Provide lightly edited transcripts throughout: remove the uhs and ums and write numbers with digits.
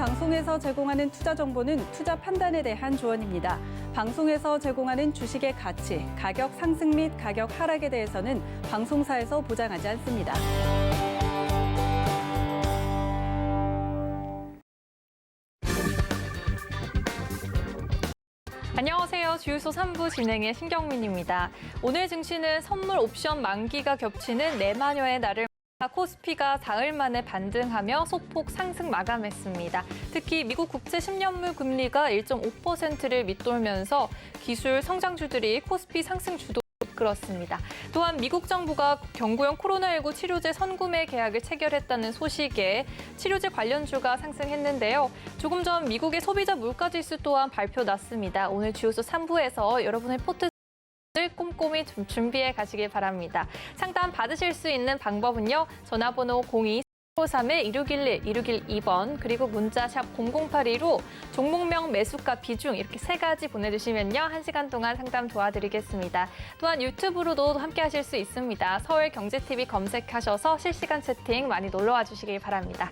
방송에서 제공하는 투자 정보는 투자 판단에 대한 조언입니다. 방송에서 제공하는 주식의 가치, 가격 상승 및 가격 하락에 대해서는 방송사에서 보장하지 않습니다. 안녕하세요. 주유소 3부 진행의 신경민입니다. 오늘 증시는 선물 옵션 만기가 겹치는 내마녀의 날을 코스피가 사흘 만에 반등하며 소폭 상승 마감했습니다. 특히 미국 국채 10년물 금리가 1.5%를 밑돌면서 기술 성장주들이 코스피 상승 주도 이끌었습니다. 또한 미국 정부가 경구용 코로나19 치료제 선구매 계약을 체결했다는 소식에 치료제 관련주가 상승했는데요. 조금 전 미국의 소비자 물가지수 또한 발표 났습니다. 오늘 주요소 3부에서 여러분의 포트를 꼼꼼히 좀 준비해 가시길 바랍니다. 상담 받으실 수 있는 방법은요. 전화번호 02-3-1611, 1612번 그리고 문자 샵 0082로 종목명, 매수가, 비중 이렇게 세 가지 보내주시면요. 1시간 동안 상담 도와드리겠습니다. 또한 유튜브로도 함께 하실 수 있습니다. 서울경제TV 검색하셔서 실시간 채팅 많이 놀러와 주시길 바랍니다.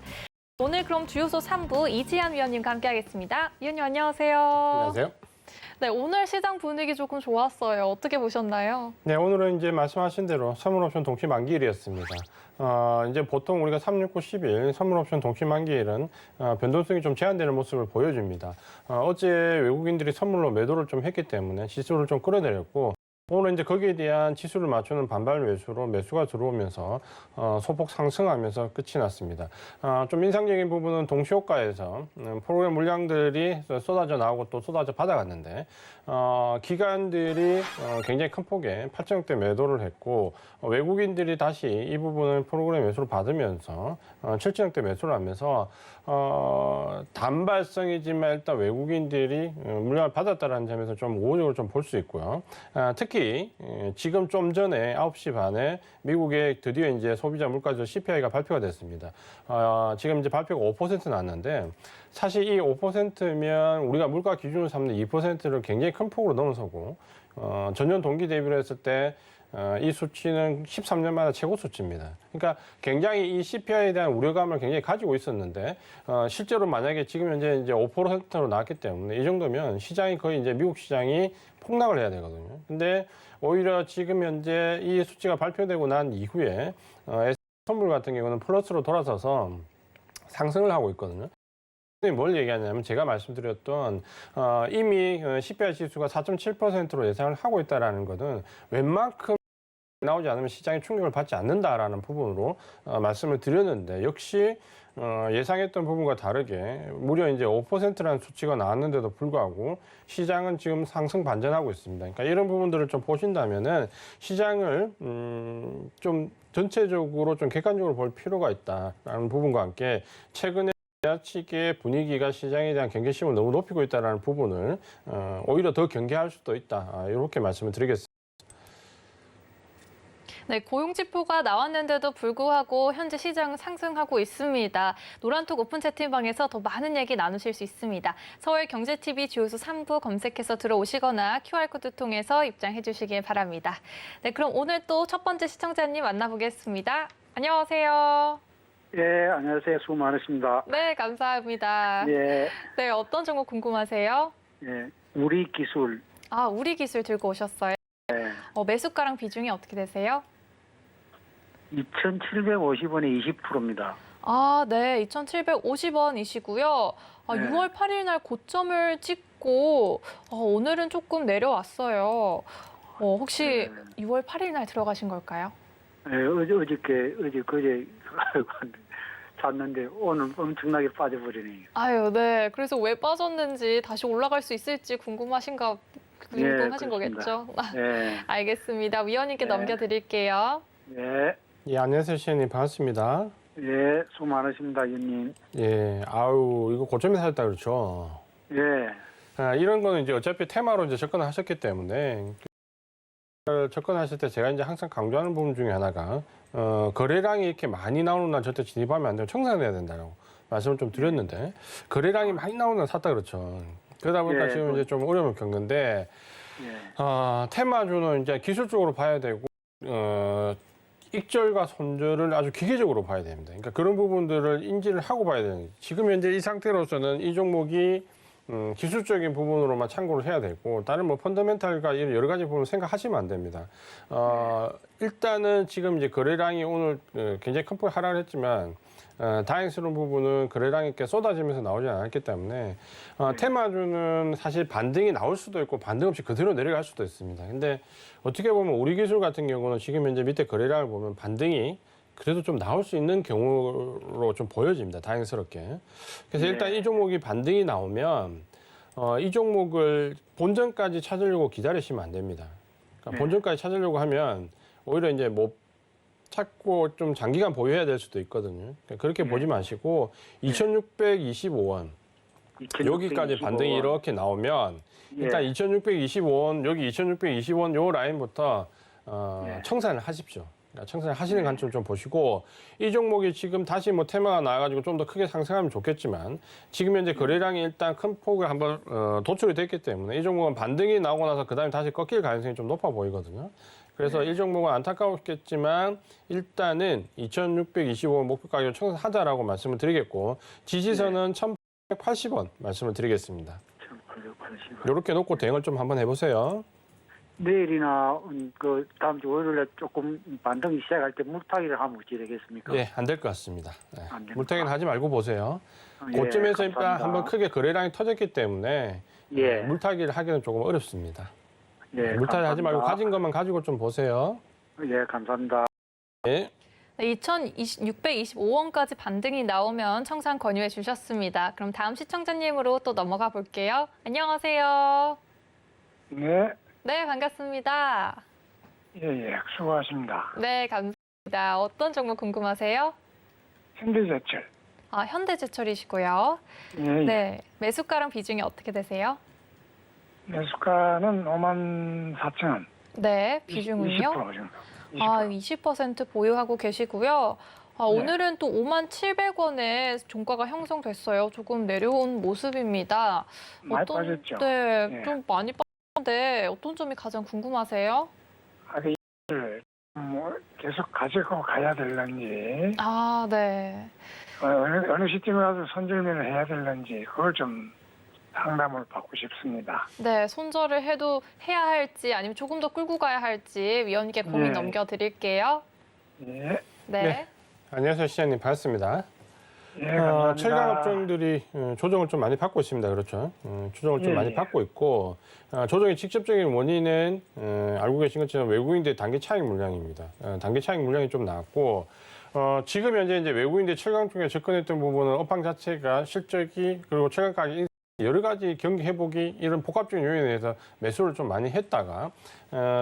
오늘 그럼 주요소 3부 이지한 위원님과 함께하겠습니다. 위원님 안녕하세요. 안녕하세요. 네, 오늘 시장 분위기 조금 좋았어요. 어떻게 보셨나요? 네, 오늘은 이제 말씀하신 대로 선물옵션 동시 만기일이었습니다. 이제 보통 우리가 369, 10일 선물옵션 동시 만기일은 변동성이 좀 제한되는 모습을 보여줍니다. 어제 외국인들이 선물로 매도를 좀 했기 때문에 지수를 좀 끌어내렸고, 오늘 이제 거기에 대한 지수를 맞추는 반발 매수로 매수가 들어오면서 소폭 상승하면서 끝이 났습니다. 좀 인상적인 부분은 동시효과에서 프로그램 물량들이 쏟아져 나오고 또 쏟아져 받아갔는데 기관들이 굉장히 큰 폭의 8천억대 매도를 했고 외국인들이 다시 이 부분을 프로그램 매수를 받으면서 7천억대 매수를 하면서 단발성이지만 일단 외국인들이 물량을 받았다는 점에서 좀 우호적으로 좀 볼 수 있고요. 특히 지금 좀 전에 9시 반에 미국에 드디어 이제 소비자 물가지수 CPI가 발표가 됐습니다. 지금 이제 발표가 5% 났는데 사실 이 5%면 우리가 물가 기준으로 삼는 2%를 굉장히 큰 폭으로 넘어서고 전년 동기 대비로 했을 때 이 수치는 13년 만에 최고 수치입니다. 그러니까 굉장히 이 CPI에 대한 우려감을 굉장히 가지고 있었는데 실제로 만약에 지금 현재 이제 5%로 나왔기 때문에 이 정도면 시장이 거의 이제 미국 시장이 폭락을 해야 되거든요. 근데 오히려 지금 현재 이 수치가 발표되고 난 이후에 선물 같은 경우는 플러스로 돌아서서 상승을 하고 있거든요. 뭘 얘기하냐면 제가 말씀드렸던 이미 CPI 지수가 4.7%로 예상을 하고 있다는 것은 웬만큼 나오지 않으면 시장이 충격을 받지 않는다라는 부분으로 말씀을 드렸는데 역시 예상했던 부분과 다르게 무려 이제 5%라는 수치가 나왔는데도 불구하고 시장은 지금 상승 반전하고 있습니다. 그러니까 이런 부분들을 좀 보신다면은 시장을 좀 전체적으로 좀 객관적으로 볼 필요가 있다라는 부분과 함께 최근에 지나치게 분위기가 시장에 대한 경계심을 너무 높이고 있다는 부분을 오히려 더 경계할 수도 있다. 이렇게 말씀을 드리겠습니다. 네, 고용지표가 나왔는데도 불구하고 현재 시장은 상승하고 있습니다. 노란톡 오픈 채팅방에서 더 많은 얘기 나누실 수 있습니다. 서울경제TV 주요소 3부 검색해서 들어오시거나 QR코드 통해서 입장해 주시길 바랍니다. 네, 그럼 오늘 또 첫 번째 시청자님 만나보겠습니다. 안녕하세요. 예, 안녕하세요. 수고 많으십니다. 네, 감사합니다. 예, 네, 어떤 종목 궁금하세요? 예, 우리 기술. 우리 기술 들고 오셨어요? 예, 매수가랑 비중이 어떻게 되세요? 2,750원에 20%입니다. 네, 2,750원이시고요. 네. 6월 8일 날 고점을 찍고 오늘은 조금 내려왔어요. 혹시 6월 8일 날 들어가신 걸까요? 예, 그제 잤는데 오늘 엄청나게 빠져버리네요. 아유, 네. 그래서 왜 빠졌는지 다시 올라갈 수 있을지 궁금하신 그렇습니다. 거겠죠? 예, 알겠습니다. 위원님께 네. 넘겨드릴게요. 예, 예, 안녕하세요, 시현님 반갑습니다. 예, 수고 많으십니다, 위원님. 예, 이거 고점에 살았다 그렇죠. 예, 이런 거는 이제 어차피 테마로 이제 접근하셨기 때문에 접근하실 때 제가 이제 항상 강조하는 부분 중에 하나가 거래량이 이렇게 많이 나오는 날 절대 진입하면 안 되고 청산해야 된다고 말씀을 좀 드렸는데 거래량이 많이 나오는 날 샀다 그렇죠. 그러다 보니까 예, 지금 이제 좀 어려움을 겪는데 예, 테마주는 이제 기술적으로 봐야 되고 익절과 손절을 아주 기계적으로 봐야 됩니다. 그러니까 그런 부분들을 인지를 하고 봐야 되는 거죠. 지금 현재 이 상태로서는 이 종목이 기술적인 부분으로만 참고를 해야 되고 다른 뭐 펀더멘탈과 이런 여러 가지 부분을 생각하시면 안 됩니다. 일단은 지금 이제 거래량이 오늘 굉장히 큰 폭의 하락을 했지만 다행스러운 부분은 거래량이 꽤 쏟아지면서 나오지 않았기 때문에 테마주는 사실 반등이 나올 수도 있고 반등 없이 그대로 내려갈 수도 있습니다. 근데 어떻게 보면 우리 기술 같은 경우는 지금 현재 밑에 거래량을 보면 반등이 그래도 좀 나올 수 있는 경우로 좀 보여집니다. 다행스럽게. 그래서 일단 이 종목이 반등이 나오면 이 종목을 본전까지 찾으려고 기다리시면 안 됩니다. 그러니까 본전까지 찾으려고 하면 오히려 이제 못 찾고 좀 장기간 보유해야 될 수도 있거든요. 그러니까 그렇게 보지 마시고 2,625원 여기까지 반등이 이렇게 나오면 일단 2,625원 여기 2,620원 요 라인부터 청산을 하십시오. 그러니까 청산을 하시는 관점 좀 보시고 이 종목이 지금 다시 뭐 테마가 나와가지고 좀 더 크게 상승하면 좋겠지만 지금 현재 거래량이 일단 큰 폭을 한번 도출이 됐기 때문에 이 종목은 반등이 나오고 나서 그 다음에 다시 꺾일 가능성이 좀 높아 보이거든요. 그래서 이 종목은 안타까웠겠지만 일단은 2,625원 목표 가격을 청산하자라고 말씀을 드리겠고 지지선은 1,880원 말씀을 드리겠습니다. 1,880원. 이렇게 놓고 대응을 좀 한번 해보세요. 내일이나 그 다음 주 월요일에 조금 반등이 시작할 때 물타기를 하면 어찌 되겠습니까? 예, 안 될 것 같습니다. 네. 안 됩니까? 물타기는 하지 말고 보세요. 예, 고점에서 일단 감사합니다. 한번 크게 거래량이 터졌기 때문에 예. 물타기를 하기는 조금 어렵습니다. 예, 물타기 하지 말고 감사합니다. 가진 것만 가지고 좀 보세요. 예, 감사합니다. 예. 네, 2,625원까지 반등이 나오면 청산 권유해 주셨습니다. 그럼 다음 시청자님으로 또 넘어가 볼게요. 안녕하세요. 네, 네, 반갑습니다. 예, 수고하십니다. 네, 감사합니다. 어떤 종목 궁금하세요? 현대제철. 아, 현대제철이시고요. 예, 네, 매수가랑 비중이 어떻게 되세요? 매수가는 54,000원. 네, 비중은요? 20% 정도. 20%. 아, 20% 보유하고 계시고요. 오늘은 또 57,700원에 종가가 형성됐어요. 조금 내려온 모습입니다. 많이 빠졌죠? 네, 예. 좀 많이 빠졌는데 어떤 점이 가장 궁금하세요? 이를 뭐 계속 가지고 가야 될런지, 아, 네. 어느 시점이라도 손절매를 해야 될런지, 그걸 좀 상담을 받고 싶습니다. 네, 손절을 해야 할지 아니면 조금 더 끌고 가야 할지 위원님께 고민 네. 넘겨드릴게요. 예, 네. 네. 안녕하세요, 시장님. 반갑습니다. 예, 감사합니다. 철강 업종들이 조정을 좀 많이 받고 있습니다. 그렇죠. 조정을 좀 예, 많이 예. 받고 있고 조정의 직접적인 원인은 알고 계신 것처럼 외국인들의 단기 차익 물량입니다. 단기 차익 물량이 좀 나왔고 지금 현재 이제 외국인들 철강 쪽에 접근했던 부분은 업황 자체가 실적이 그리고 철강 가격 여러 가지 경기 회복이 이런 복합적인 요인에 의해서 매수를 좀 많이 했다가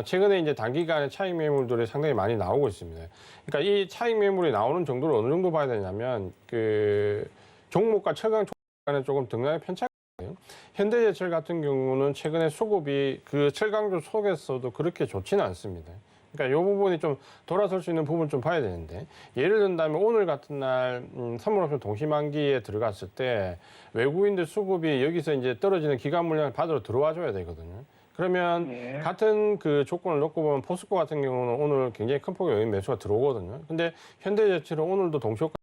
최근에 이제 단기간에 차익 매물들이 상당히 많이 나오고 있습니다. 그러니까 이 차익 매물이 나오는 정도를 어느 정도 봐야 되냐면 그 종목과 철강 간에 조금 등락의 편차가 있어요. 현대제철 같은 경우는 최근에 수급이 그 철강주 속에서도 그렇게 좋지는 않습니다. 그러니까 이 부분이 좀 돌아설 수 있는 부분 좀 봐야 되는데 예를 든다면 오늘 같은 날 선물옵션 동시만기에 들어갔을 때 외국인들 수급이 여기서 이제 떨어지는 기간 물량을 받으러 들어와 줘야 되거든요. 그러면 예. 같은 그 조건을 놓고 보면 포스코 같은 경우는 오늘 굉장히 큰 폭의 매수가 들어오거든요. 근데 현대제철은 오늘도 동시효과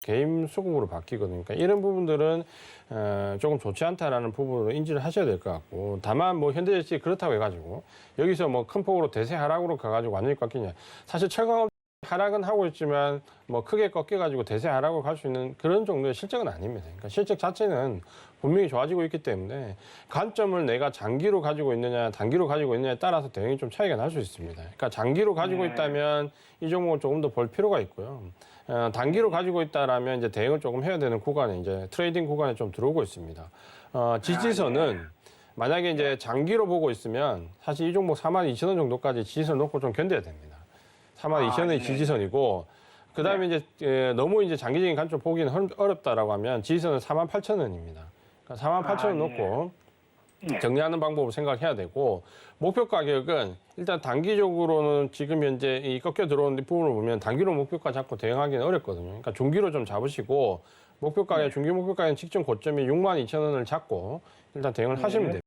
개인 수급으로 바뀌거든요. 그러니까 이런 부분들은 조금 좋지 않다라는 부분으로 인지를 하셔야 될 것 같고 다만 뭐 현대제철이 그렇다고 해가지고 여기서 뭐 큰 폭으로 대세 하락으로 가가지고 완전히 꺾이냐 사실 철강 하락은 하고 있지만 뭐 크게 꺾여가지고 대세 하락으로 갈 수 있는 그런 정도의 실적은 아닙니다. 그러니까 실적 자체는 분명히 좋아지고 있기 때문에 관점을 내가 장기로 가지고 있느냐 단기로 가지고 있느냐에 따라서 대응이 좀 차이가 날 수 있습니다. 그러니까 장기로 가지고 있다면 이 종목을 조금 더 볼 필요가 있고요. 단기로 가지고 있다라면 이제 대응을 조금 해야 되는 구간에 이제 트레이딩 구간에 좀 들어오고 있습니다. 지지선은 만약에 이제 장기로 보고 있으면 사실 이 종목 42,000원 정도까지 지지선 놓고 좀 견뎌야 됩니다. 42,000원이 지지선이고 그다음에 이제 너무 이제 장기적인 관점 보기는 어렵다라고 하면 지지선은 48,000원입니다. 그러니까 48,000원 놓고 정리하는 방법을 생각해야 되고 목표 가격은 일단 단기적으로는 지금 현재 이 꺾여 들어오는 부분을 보면 단기로 목표가 잡고 대응하기는 어렵거든요. 그러니까 중기로 좀 잡으시고 목표 가격 중기 목표 가격 직전 고점이 62,000원을 잡고 일단 대응을 하시면 됩니다.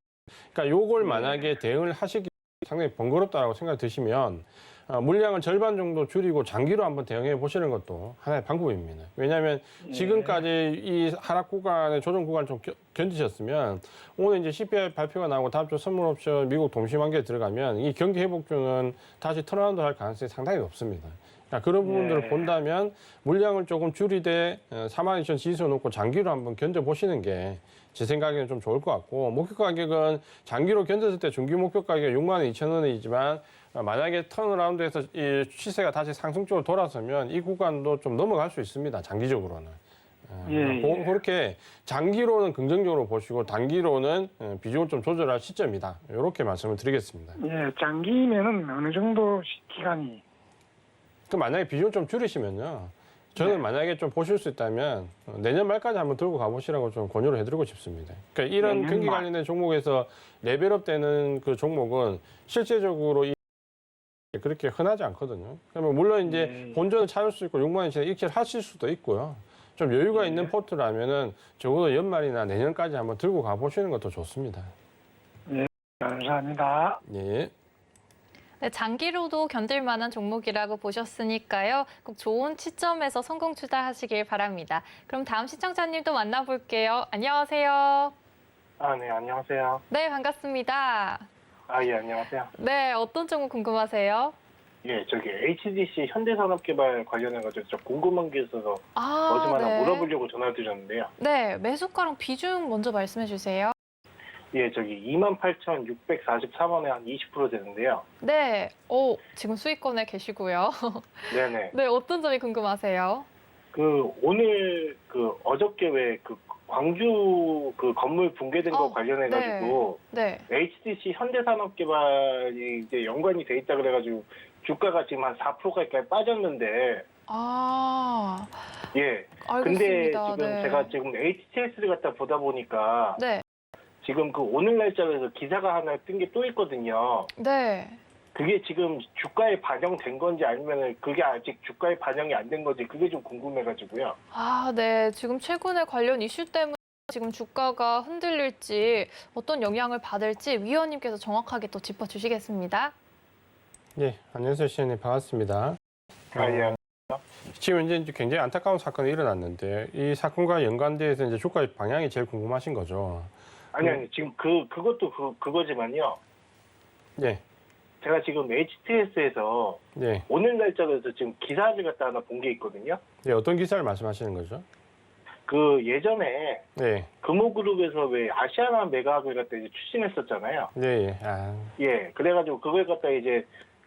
그러니까 요걸 만약에 대응을 하시기 상당히 번거롭다라고 생각 드시면 물량을 절반 정도 줄이고 장기로 한번 대응해 보시는 것도 하나의 방법입니다. 왜냐하면 지금까지 이 하락 구간의 조정 구간을 좀 견디셨으면 오늘 이제 CPI 발표가 나오고 다음 주 선물 옵션 미국 동시만기에 들어가면 이 경기 회복주는 다시 턴어라운드 할 가능성이 상당히 높습니다. 그러니까 그런 부분들을 본다면 물량을 조금 줄이되 42,000 지수 놓고 장기로 한번 견뎌보시는 게 제 생각에는 좀 좋을 것 같고, 목표 가격은 장기로 견뎠을 때 중기 목표 가격이 62,000원이지만 만약에 턴어라운드에서 이 시세가 다시 상승 쪽으로 돌아서면 이 구간도 좀 넘어갈 수 있습니다. 장기적으로는. 그렇게 장기로는 긍정적으로 보시고 단기로는 비중을 좀 조절할 시점이다. 이렇게 말씀을 드리겠습니다. 예, 장기면은 어느 정도 기간이? 그 만약에 비중을 좀 줄이시면요. 저는 만약에 좀 보실 수 있다면 내년 말까지 한번 들고 가보시라고 좀 권유를 해드리고 싶습니다. 그러니까 이런 경기 관련된 종목에서 레벨업 되는 그 종목은 실제적으로 그렇게 흔하지 않거든요. 그러면 물론 이제 본전을 찾을 수 있고 6만 원 이상 익힐 하실 수도 있고요. 좀 여유가 있는 포트라면은 적어도 연말이나 내년까지 한번 들고 가보시는 것도 좋습니다. 예, 감사합니다. 예. 네, 장기로도 견딜 만한 종목이라고 보셨으니까요. 꼭 좋은 시점에서 성공 투자하시길 바랍니다. 그럼 다음 시청자님도 만나볼게요. 안녕하세요. 네, 안녕하세요. 네, 반갑습니다. 예, 안녕하세요. 네, 어떤 종목 궁금하세요? 예, 저기 HDC 현대산업개발 관련해가지고 좀 궁금한 게 있어서 어제 하나 물어보려고 전화드렸는데요. 네, 매수가랑 비중 먼저 말씀해 주세요. 예, 저기 28,644원에 한 20% 되는데요. 네, 지금 수익권에 계시고요. 네네. 네, 어떤 점이 궁금하세요? 오늘 어저께 왜 광주 건물 붕괴된 거 관련해가지고 네. HDC 현대산업개발이 이제 연관이 돼 있다 그래가지고 주가가 지금 한 4% 가까이 빠졌는데. 예. 알겠습니다. 근데 지금 네. 제가 지금 HTS를 갖다 보다 보니까 네. 지금 오늘 날짜에서 기사가 하나 뜬 게 또 있거든요. 네. 그게 지금 주가에 반영된 건지 아니면 그게 아직 주가에 반영이 안 된 건지 그게 좀 궁금해가지고요. 네. 지금 최근에 관련 이슈 때문에 지금 주가가 흔들릴지 어떤 영향을 받을지 위원님께서 정확하게 또 짚어주시겠습니다. 예, 안녕하세요, 시현님 반갑습니다. 예. 지금 이제 굉장히 안타까운 사건이 일어났는데 이 사건과 연관돼서 이제 주가의 방향이 제일 궁금하신 거죠. 아니 지금 그것도 그거지만요. 예. 제가 지금 HTS에서 예. 오늘 날짜에서 지금 기사를 갖다 하나 본 게 있거든요. 예, 어떤 기사를 말씀하시는 거죠? 예전에 예. 금호그룹에서 왜 아시아나 메가학을 갖다 이제 추진했었잖아요. 예. 예, 그래가지고 그걸 갖다 이제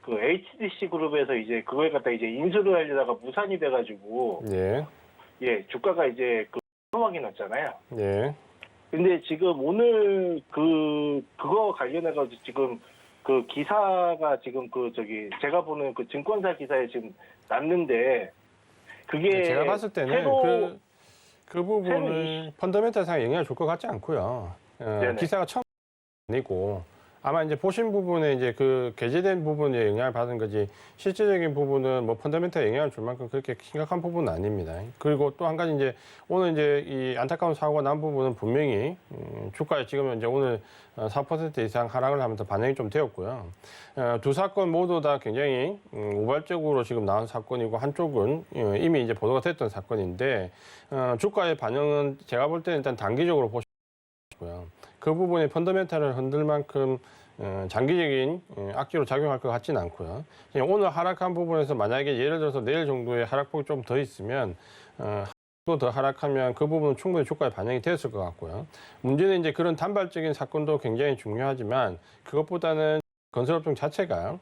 HDC 그룹에서 이제 그걸 갖다 이제 인수를 하려다가 무산이 돼가지고 예. 주가가 이제 소막이 났잖아요. 예. 근데 지금 오늘 그거 관련해가지고 지금 기사가 지금 제가 보는 증권사 기사에 지금 났는데 그게 제가 봤을 때는 그 부분을 펀더멘탈상 영향을 줄 것 같지 않고요. 기사가 처음 아니고 아마 이제 보신 부분에 이제 게재된 부분에 영향을 받은 거지 실질적인 부분은 뭐 펀더멘탈에 영향을 줄 만큼 그렇게 심각한 부분은 아닙니다. 그리고 또 한 가지 이제 오늘 이제 이 안타까운 사고가 난 부분은 분명히 주가에 지금 이제 오늘 4% 이상 하락을 하면서 반영이 좀 되었고요. 두 사건 모두 다 굉장히 우발적으로 지금 나온 사건이고 한쪽은 이미 이제 보도가 됐던 사건인데 주가의 반영은 제가 볼 때는 일단 단기적으로 보시고요. 그 부분이 펀더멘탈을 흔들 만큼 장기적인 악재로 작용할 것 같지는 않고요. 오늘 하락한 부분에서 만약에 예를 들어서 내일 정도의 하락폭이 좀 더 있으면 또 더 하락하면 그 부분은 충분히 주가에 반영이 되었을 것 같고요. 문제는 이제 그런 단발적인 사건도 굉장히 중요하지만 그것보다는 건설업종 자체가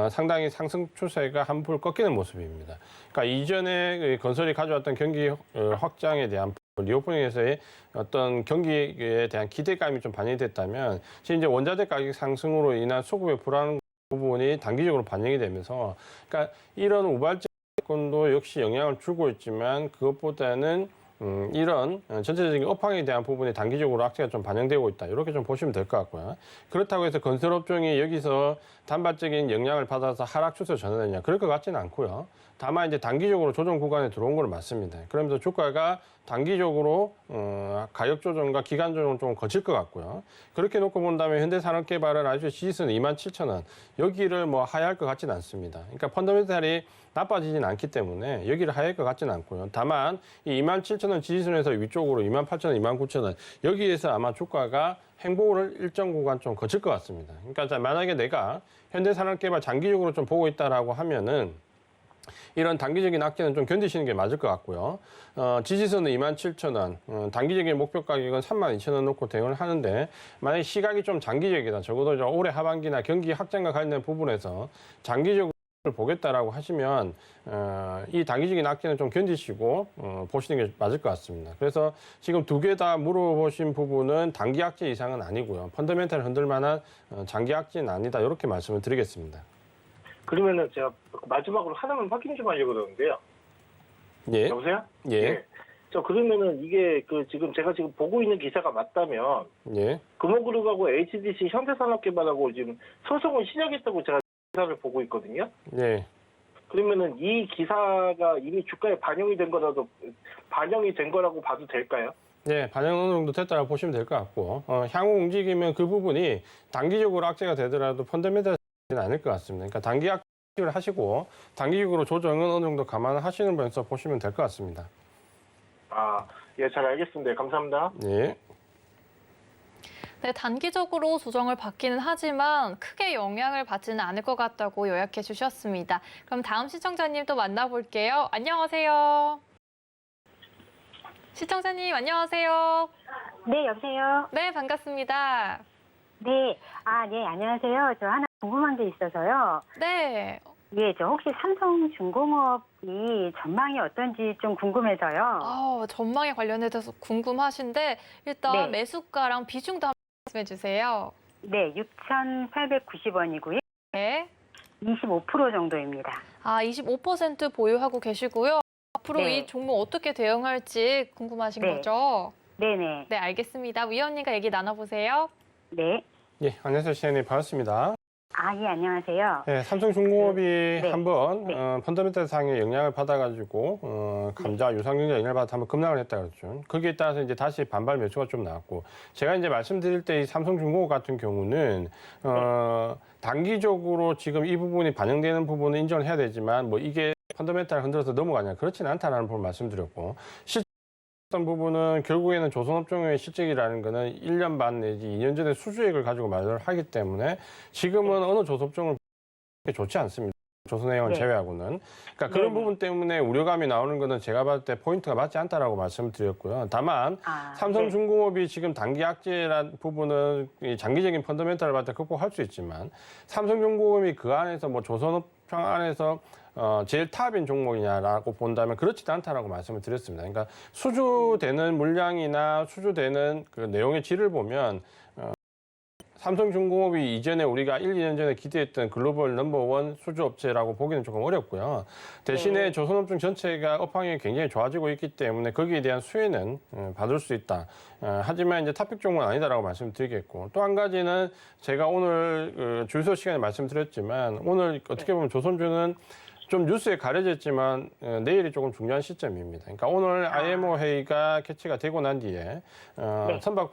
상당히 상승 추세가 한풀 꺾이는 모습입니다. 그러니까 이전에 건설이 가져왔던 경기 확장에 대한 리오프닝에서의 어떤 경기에 대한 기대감이 좀 반영이 됐다면 지금 이제 원자재 가격 상승으로 인한 수급의 불안 부분이 단기적으로 반영이 되면서 그러니까 이런 우발적 사건도 역시 영향을 주고 있지만 그것보다는 이런 전체적인 업황에 대한 부분이 단기적으로 악재가 좀 반영되고 있다. 이렇게 좀 보시면 될 것 같고요. 그렇다고 해서 건설업종이 여기서 단발적인 영향을 받아서 하락 추세로 전환되냐 그럴 것 같지는 않고요. 다만 이제 단기적으로 조정 구간에 들어온 건 맞습니다. 그러면서 주가가 단기적으로 가격 조정과 기간 조정을 좀 거칠 것 같고요. 그렇게 놓고 본다면 현대산업개발은 아주 지지선은 27,000원 여기를 뭐 하회할 것 같지는 않습니다. 그러니까 펀더멘탈이 나빠지진 않기 때문에 여기를 하회할 것 같지는 않고요. 다만 이 27,000원 지지선에서 위쪽으로 28,000원, 29,000원 여기에서 아마 주가가 행보를 일정 구간 좀 거칠 것 같습니다. 그러니까 만약에 내가 현대산업개발 장기적으로 좀 보고 있다라고 하면은 이런 단기적인 악재는 좀 견디시는 게 맞을 것 같고요. 지지선은 27,000원, 단기적인 목표 가격은 32,000원 놓고 대응을 하는데 만약에 시각이 좀 장기적이다. 적어도 올해 하반기나 경기 확장과 관련된 부분에서 장기적으로 보겠다라고 하시면 이 단기적인 악재는 좀 견디시고 보시는 게 맞을 것 같습니다. 그래서 지금 두 개 다 물어보신 부분은 단기 악재 이상은 아니고요. 펀더멘탈 흔들 만한 장기 악재는 아니다. 이렇게 말씀을 드리겠습니다. 그러면은 제가 마지막으로 하나만 확인 좀 하려고 그러는데요. 예. 여보세요? 예. 저 그러면은 이게 지금 제가 지금 보고 있는 기사가 맞다면 예. 금호그룹하고 HDC 현대산업개발하고 지금 소송을 시작했다고 제가 기사를 보고 있거든요. 예. 그러면은 이 기사가 이미 주가에 반영이 된 거라고 봐도 될까요? 네, 반영 어느 정도 됐다고 보시면 될 것 같고 향후 움직이면 그 부분이 단기적으로 악재가 되더라도 펀더멘탈 않을 것 같습니다. 그러니까 단기 악재를 하시고 단기적으로 조정은 어느 정도 감안하시는 면에서 보시면 될 것 같습니다. 예, 잘 알겠습니다. 감사합니다. 예. 네, 단기적으로 조정을 받기는 하지만 크게 영향을 받지는 않을 것 같다고 요약해 주셨습니다. 그럼 다음 시청자님 또 만나볼게요. 안녕하세요. 시청자님 안녕하세요. 네, 여보세요? 네, 반갑습니다. 네. 네, 안녕하세요. 저 하나 궁금한 게 있어서요. 네. 예, 저 혹시 삼성중공업이 전망이 어떤지 좀 궁금해서요. 전망에 관련해서 궁금하신데 일단 네. 매수가랑 비중도 한번 말씀해 주세요. 네, 6,890원이고요. 네. 25% 정도입니다. 25% 보유하고 계시고요. 앞으로 네. 이 종목 어떻게 대응할지 궁금하신 네. 거죠? 네네. 네, 알겠습니다. 위원님과 얘기 나눠보세요. 네. 예, 안녕하세요. 시장님 반갑습니다. 예, 안녕하세요. 네, 삼성중공업이 네. 한번 네. 펀더멘탈 상의 영향을 받아가지고 감자 유상증자 영향을 받아 한번 급락을 했다 그랬죠. 거기에 따라서 이제 다시 반발 매수가 좀 나왔고 제가 이제 말씀드릴 때 이 삼성중공업 같은 경우는 단기적으로 지금 이 부분이 반영되는 부분은 인정을 해야 되지만 뭐 이게 펀더멘탈 흔들어서 넘어가냐 그렇지는 않다라는 부분을 말씀드렸고 어떤 부분은 결국에는 조선업종의 실적이라는 거는 1년 반 내지 2년 전에 수주액을 가지고 말을 하기 때문에 지금은 어느 조선업종을 좋지 않습니다. 조선해양을 네. 제외하고는. 그러니까 그런 네네. 부분 때문에 우려감이 나오는 거는 제가 봤을 때 포인트가 맞지 않다라고 말씀을 드렸고요. 다만 삼성중공업이 지금 단기 악재란 부분은 이 장기적인 펀더멘탈을 봤을 때 극복할 수 있지만 삼성중공업이 그 안에서 뭐 조선업종 안에서 제일 탑인 종목이냐라고 본다면 그렇지도 않다라고 말씀을 드렸습니다. 그러니까 수주되는 물량이나 수주되는 그 내용의 질을 보면 삼성중공업이 이전에 우리가 1, 2년 전에 기대했던 글로벌 넘버원 수주업체라고 보기는 조금 어렵고요. 대신에 네. 조선업종 전체가 업황이 굉장히 좋아지고 있기 때문에 거기에 대한 수혜는 받을 수 있다. 하지만 이제 탑픽 종목은 아니다라고 말씀드리겠고 또 한 가지는 제가 오늘 주유소 시간에 말씀드렸지만 오늘 어떻게 보면 조선주는 좀 뉴스에 가려져 있지만 내일이 조금 중요한 시점입니다. 그러니까 오늘 IMO 회의가 개최가 되고 난 뒤에 선박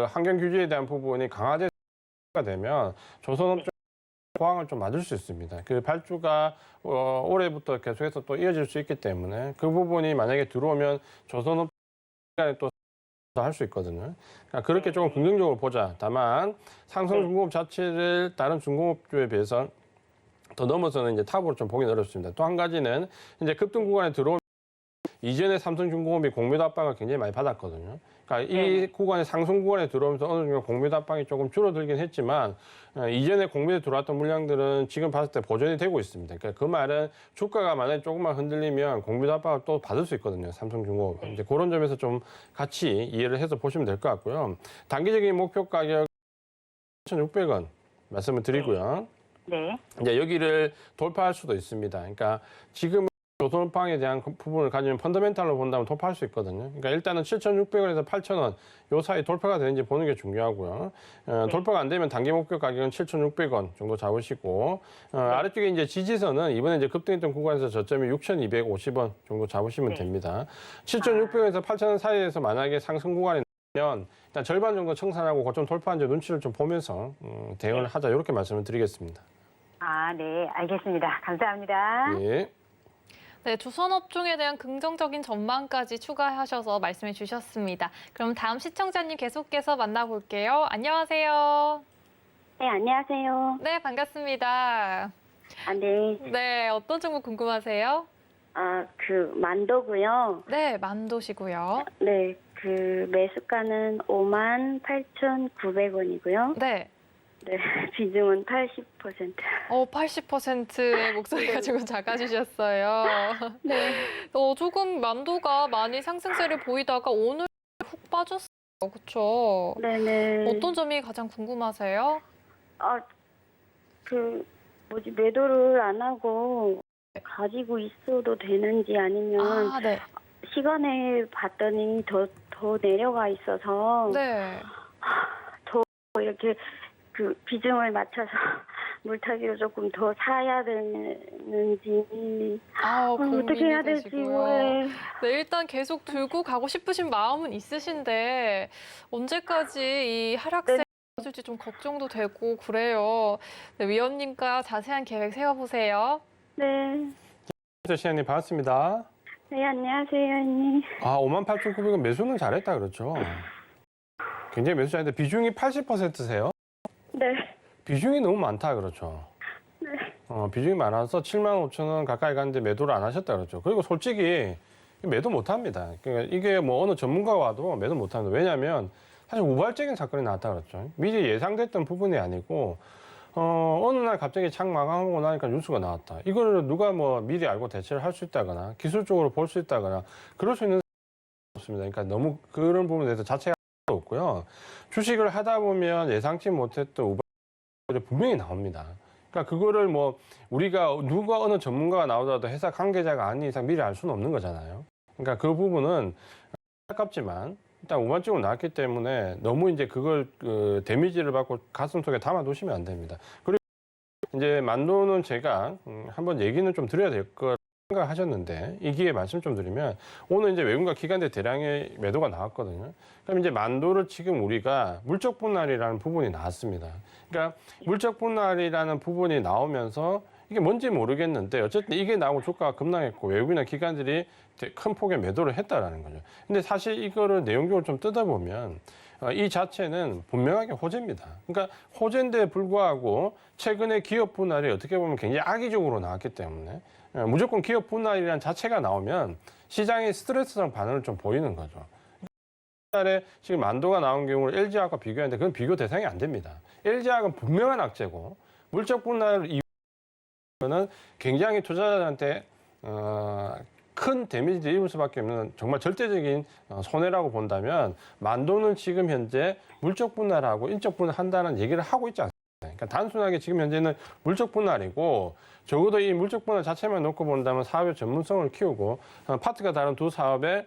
환경 규제에 대한 부분이 강화돼가 되면 조선업종 고항을 좀 맞을 수 있습니다. 그 발주가 올해부터 계속해서 또 이어질 수 있기 때문에 그 부분이 만약에 들어오면 조선업종에 또 할 수 있거든요. 그러니까 그렇게 조금 긍정적으로 보자. 다만 삼성중공업 자체를 다른 중공업주에 비해서 더 넘어서는 이제 탑으로 좀 보기는 어렵습니다. 또 한 가지는 이제 급등 구간에 들어오면 이전에 삼성중공업이 공매도 압박을 굉장히 많이 받았거든요. 그러니까 이 구간에 상승 구간에 들어오면서 어느 정도 공매도 압박이 조금 줄어들긴 했지만 이전에 공매도 들어왔던 물량들은 지금 봤을 때 보존이 되고 있습니다. 그러니까 그 말은 주가가 만약에 조금만 흔들리면 공매도 압박을 또 받을 수 있거든요. 삼성중공업. 이제 그런 점에서 좀 같이 이해를 해서 보시면 될 것 같고요. 단기적인 목표 가격 1,600원 말씀을 드리고요. 네. 이제 여기를 돌파할 수도 있습니다. 그러니까 지금 조선업황에 대한 그 부분을 가지면 펀더멘탈로 본다면 돌파할 수 있거든요. 그러니까 일단은 7,600원에서 8,000원 요 사이 돌파가 되는지 보는 게 중요하고요. 돌파가 안 되면 단기 목표 가격은 7,600원 정도 잡으시고 아래쪽에 이제 지지선은 이번에 이제 급등했던 구간에서 저점이 6,250원 정도 잡으시면 됩니다. 7,600원에서 8,000원 사이에서 만약에 상승 구간이 나면 일단 절반 정도 청산하고 고점 돌파한 지 눈치를 좀 보면서 대응을 하자 이렇게 말씀을 드리겠습니다. 아, 네, 알겠습니다. 감사합니다. 예. 네, 조선업종에 대한 긍정적인 전망까지 추가하셔서 말씀해 주셨습니다. 그럼 다음 시청자님 계속해서 만나볼게요. 안녕하세요. 네, 안녕하세요. 네, 반갑습니다. 아, 네. 네, 어떤 종목 궁금하세요? 만도고요. 네, 만도시고요. 네, 매수가는 58,900원이고요. 네. 네, 비중은 80%. 80%의 목소리가 조금 작아지셨어요. 네. 조금 만도가 많이 상승세를 보이다가 오늘 훅 빠졌어요. 그렇죠? 네네. 어떤 점이 가장 궁금하세요? 매도를 안 하고 가지고 있어도 되는지 아니면 네. 시간에 봤더니 더 내려가 있어서 네. 더 이렇게 비중을 맞춰서 물타기로 조금 더 사야 되는지 어떻게 해야 될지 네, 일단 계속 들고 가고 싶으신 마음은 있으신데 언제까지 이 하락세 줄지 좀 걱정도 되고 그래요. 네, 위원님과 자세한 계획 세워보세요. 네. 시현님 반갑습니다. 네, 안녕하세요, 언니. 58,900원 매수는 잘했다 그렇죠? 굉장히 매수 잘했는데 비중이 80%세요? 네. 비중이 너무 많다 그렇죠? 네. 비중이 많아서 75,000원 가까이 갔는데 매도를 안 하셨다 그렇죠? 그리고 솔직히 매도 못 합니다. 그러니까 이게 뭐 어느 전문가가 와도 매도 못 합니다. 왜냐하면 사실 우발적인 사건이 나왔다 그랬죠. 미리 예상됐던 부분이 아니고 어느 날 갑자기 창 마감하고 나니까 뉴스가 나왔다. 이거를 누가 뭐 미리 알고 대처를 할 수 있다거나 기술적으로 볼 수 있다거나 그럴 수 있는 없습니다. 그러니까 너무 그런 부분에 대해서 자체가 없고요. 주식을 하다 보면 예상치 못했던 우발이 분명히 나옵니다. 그러니까 그거를 뭐 우리가 누가 어느 전문가가 나오더라도 회사 관계자가 아닌 이상 미리 알 수는 없는 거잖아요. 그러니까 그 부분은 아깝지만 일단 우발적으로 나왔기 때문에 너무 이제 그걸 데미지를 받고 가슴 속에 담아 두시면 안 됩니다. 그리고 이제 만도는 제가 한번 얘기는 좀 드려야 될 거 생각하셨는데 이 기회에 말씀 좀 드리면 오늘 이제 외국인과 기관들 대량의 매도가 나왔거든요. 그럼 이제 만도를 지금 우리가 물적 분할이라는 부분이 나왔습니다. 그러니까 물적 분할이라는 부분이 나오면서 이게 뭔지 모르겠는데 어쨌든 이게 나오고 주가가 급락했고 외국인이나 기관들이 큰 폭의 매도를 했다라는 거죠. 근데 사실 이거를 내용적으로 좀 뜯어보면 이 자체는 분명하게 호재입니다. 그러니까 호재인데 불구하고 최근에 기업 분할이 어떻게 보면 굉장히 악의적으로 나왔기 때문에 무조건 기업 분할이라는 자체가 나오면 시장의 스트레스성 반응을 좀 보이는 거죠. 달에 지금 만도가 나온 경우를 LG화학과 비교하는데 그건 비교 대상이 안 됩니다. LG화학은 분명한 악재고 물적 분할 이후는 굉장히 투자자들한테 큰 데미지를 입을 수밖에 없는 정말 절대적인 손해라고 본다면 만도는 지금 현재 물적 분할하고 인적 분할한다는 얘기를 하고 있지 않습니다. 그러니까 단순하게 지금 현재는 물적 분할이고 적어도 이 물적 분할 자체만 놓고 본다면 사업의 전문성을 키우고 파트가 다른 두 사업의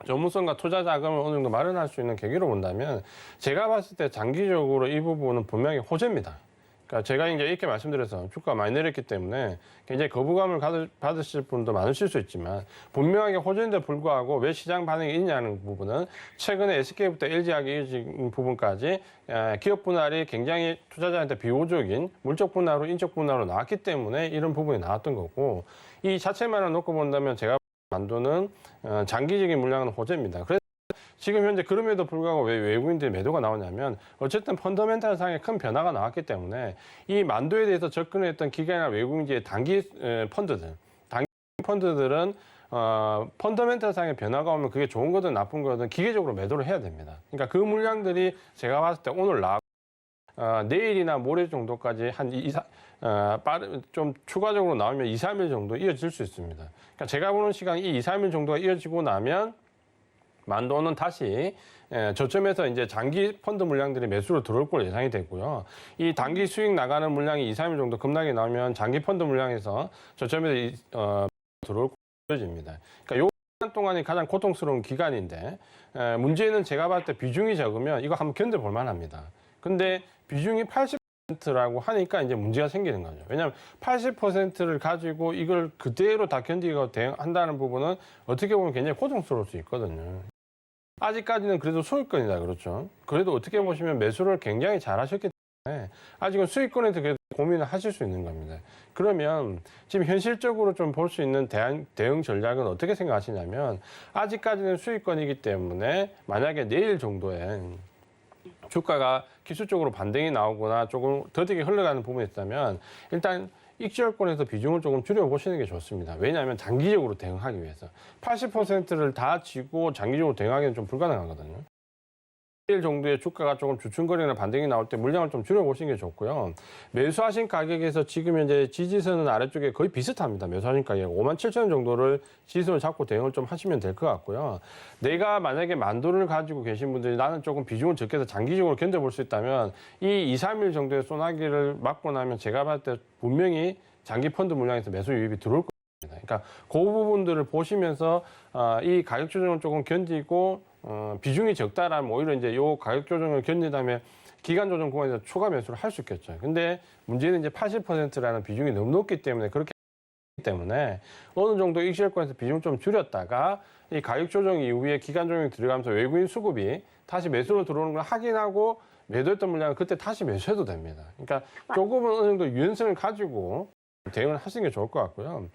전문성과 투자 자금을 어느 정도 마련할 수 있는 계기로 본다면 제가 봤을 때 장기적으로 이 부분은 분명히 호재입니다. 그러니까 제가 이제 이렇게 말씀드려서 주가가 많이 내렸기 때문에 굉장히 거부감을 받으실 분도 많으실 수 있지만 분명하게 호재인데 불구하고 왜 시장 반응이 있냐는 부분은 최근에 SK부터 LG화학이 이어진 부분까지 기업 분할이 굉장히 투자자한테 비호적인 물적 분할로 인적 분할로 나왔기 때문에 이런 부분이 나왔던 거고 이 자체만을 놓고 본다면 제가 만도는 장기적인 물량은 호재입니다. 그래서 지금 현재 그럼에도 불구하고 왜 외국인들이 매도가 나오냐면 어쨌든 펀더멘탈 상에 큰 변화가 나왔기 때문에 이 만도에 대해서 접근했던 기관이나 외국인의 단기 펀드들은 펀더멘탈 상의 변화가 오면 그게 좋은 거든 나쁜 거든 기계적으로 매도를 해야 됩니다. 그러니까 그 물량들이 제가 봤을 때 오늘 내일이나 모레 정도까지 좀 추가적으로 나오면 2, 3일 정도 이어질 수 있습니다. 그러니까 제가 보는 시간 이 2, 3일 정도가 이어지고 나면 만도는 다시 저점에서 이제 장기 펀드 물량들이 매수로 들어올 걸로 예상이 되고요. 이 단기 수익 나가는 물량이 2, 3일 정도 급락이 나오면 장기 펀드 물량에서 저점에서 들어올 거집니다. 그러니까 요 기간 동안이 가장 고통스러운 기간인데 문제는 제가 봤을 때 비중이 적으면 이거 한번 견뎌볼 만합니다. 근데 비중이 80%라고 하니까 이제 문제가 생기는 거죠. 왜냐하면 80%를 가지고 이걸 그대로 다 견디고 한다는 부분은 어떻게 보면 굉장히 고통스러울 수 있거든요. 아직까지는 그래도 소유권이다 그렇죠. 그래도 어떻게 보시면 매수를 굉장히 잘 하셨기 때문에 아직은 수익권에 그래도 고민을 하실 수 있는 겁니다. 그러면 지금 현실적으로 좀 볼 수 있는 대응 전략은 어떻게 생각하시냐면 아직까지는 수익권이기 때문에 만약에 내일 정도에 주가가 기술적으로 반등이 나오거나 조금 더디게 흘러가는 부분이 있다면 일단 익절권에서 비중을 조금 줄여보시는 게 좋습니다. 왜냐하면 장기적으로 대응하기 위해서 80%를 다 지고 장기적으로 대응하기는 좀 불가능하거든요. 내일 정도의 주가가 조금 주춤거리나 반등이 나올 때 물량을 좀 줄여보시는 게 좋고요. 매수하신 가격에서 지금 현재 지지선은 아래쪽에 거의 비슷합니다. 매수하신 가격 57,000원 정도를 지지선을 잡고 대응을 좀 하시면 될 것 같고요. 내가 만약에 $10,000을 가지고 계신 분들이 나는 조금 비중을 적게 해서 장기적으로 견뎌볼 수 있다면 이 2, 3일 정도의 소나기를 맞고 나면 제가 봤을 때 분명히 장기 펀드 물량에서 매수 유입이 들어올 겁니다. 그러니까 그 부분들을 보시면서 이 가격 조정을 조금 견디고 비중이 적다라면 오히려 이제 요 가격 조정을 견딘 다음에 기간 조정 구간에서 추가 매수를 할 수 있겠죠. 근데 문제는 이제 80%라는 비중이 너무 높기 때문에 그렇기 때문에 어느 정도 익절권에서 비중 좀 줄였다가 이 가격 조정 이후에 기간 조정이 들어가면서 외국인 수급이 다시 매수로 들어오는 걸 확인하고 매도했던 물량을 그때 다시 매수해도 됩니다. 그러니까 조금은 어느 정도 유연성을 가지고 대응을 하시는 게 좋을 것 같고요.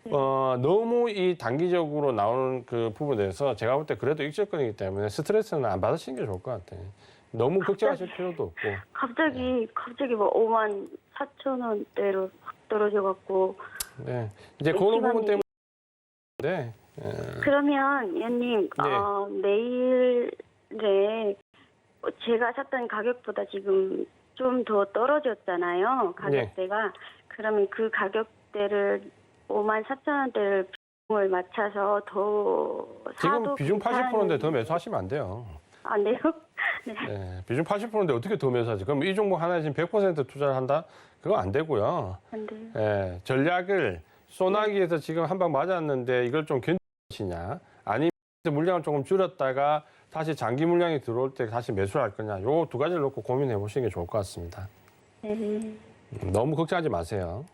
너무 이 단기적으로 나오는 그 부분에서 제가 볼 때 그래도 익절권이기 때문에 스트레스는 안 받으시는 게 좋을 것 같아요. 너무 걱정하실 필요도 없고. 갑자기 뭐 54,000원대로 확 떨어져갖고. 네. 이제 그런 부분 때문에. 네. 그러면 위원님, 내일에 제가 샀던 가격보다 지금 좀 더 떨어졌잖아요. 가격대가. 그러면 그 가격대를 54,000원대를 비중을 맞춰서 더 사도 지금 비중 80%인데 더 매수하시면 안 돼요. 안 돼요? 네. 네, 비중 80%인데 어떻게 더 매수하지? 그럼 이 종목 하나에 지금 100% 투자를 한다? 그거 안 되고요. 안 돼요. 네, 전략을 소나기에서 지금 한 방 맞았는데 이걸 좀 견디시냐? 아니면 물량을 조금 줄였다가 다시 장기 물량이 들어올 때 다시 매수를 할 거냐? 요 두 가지를 놓고 고민해 보시는 게 좋을 것 같습니다. 네. 너무 걱정하지 마세요.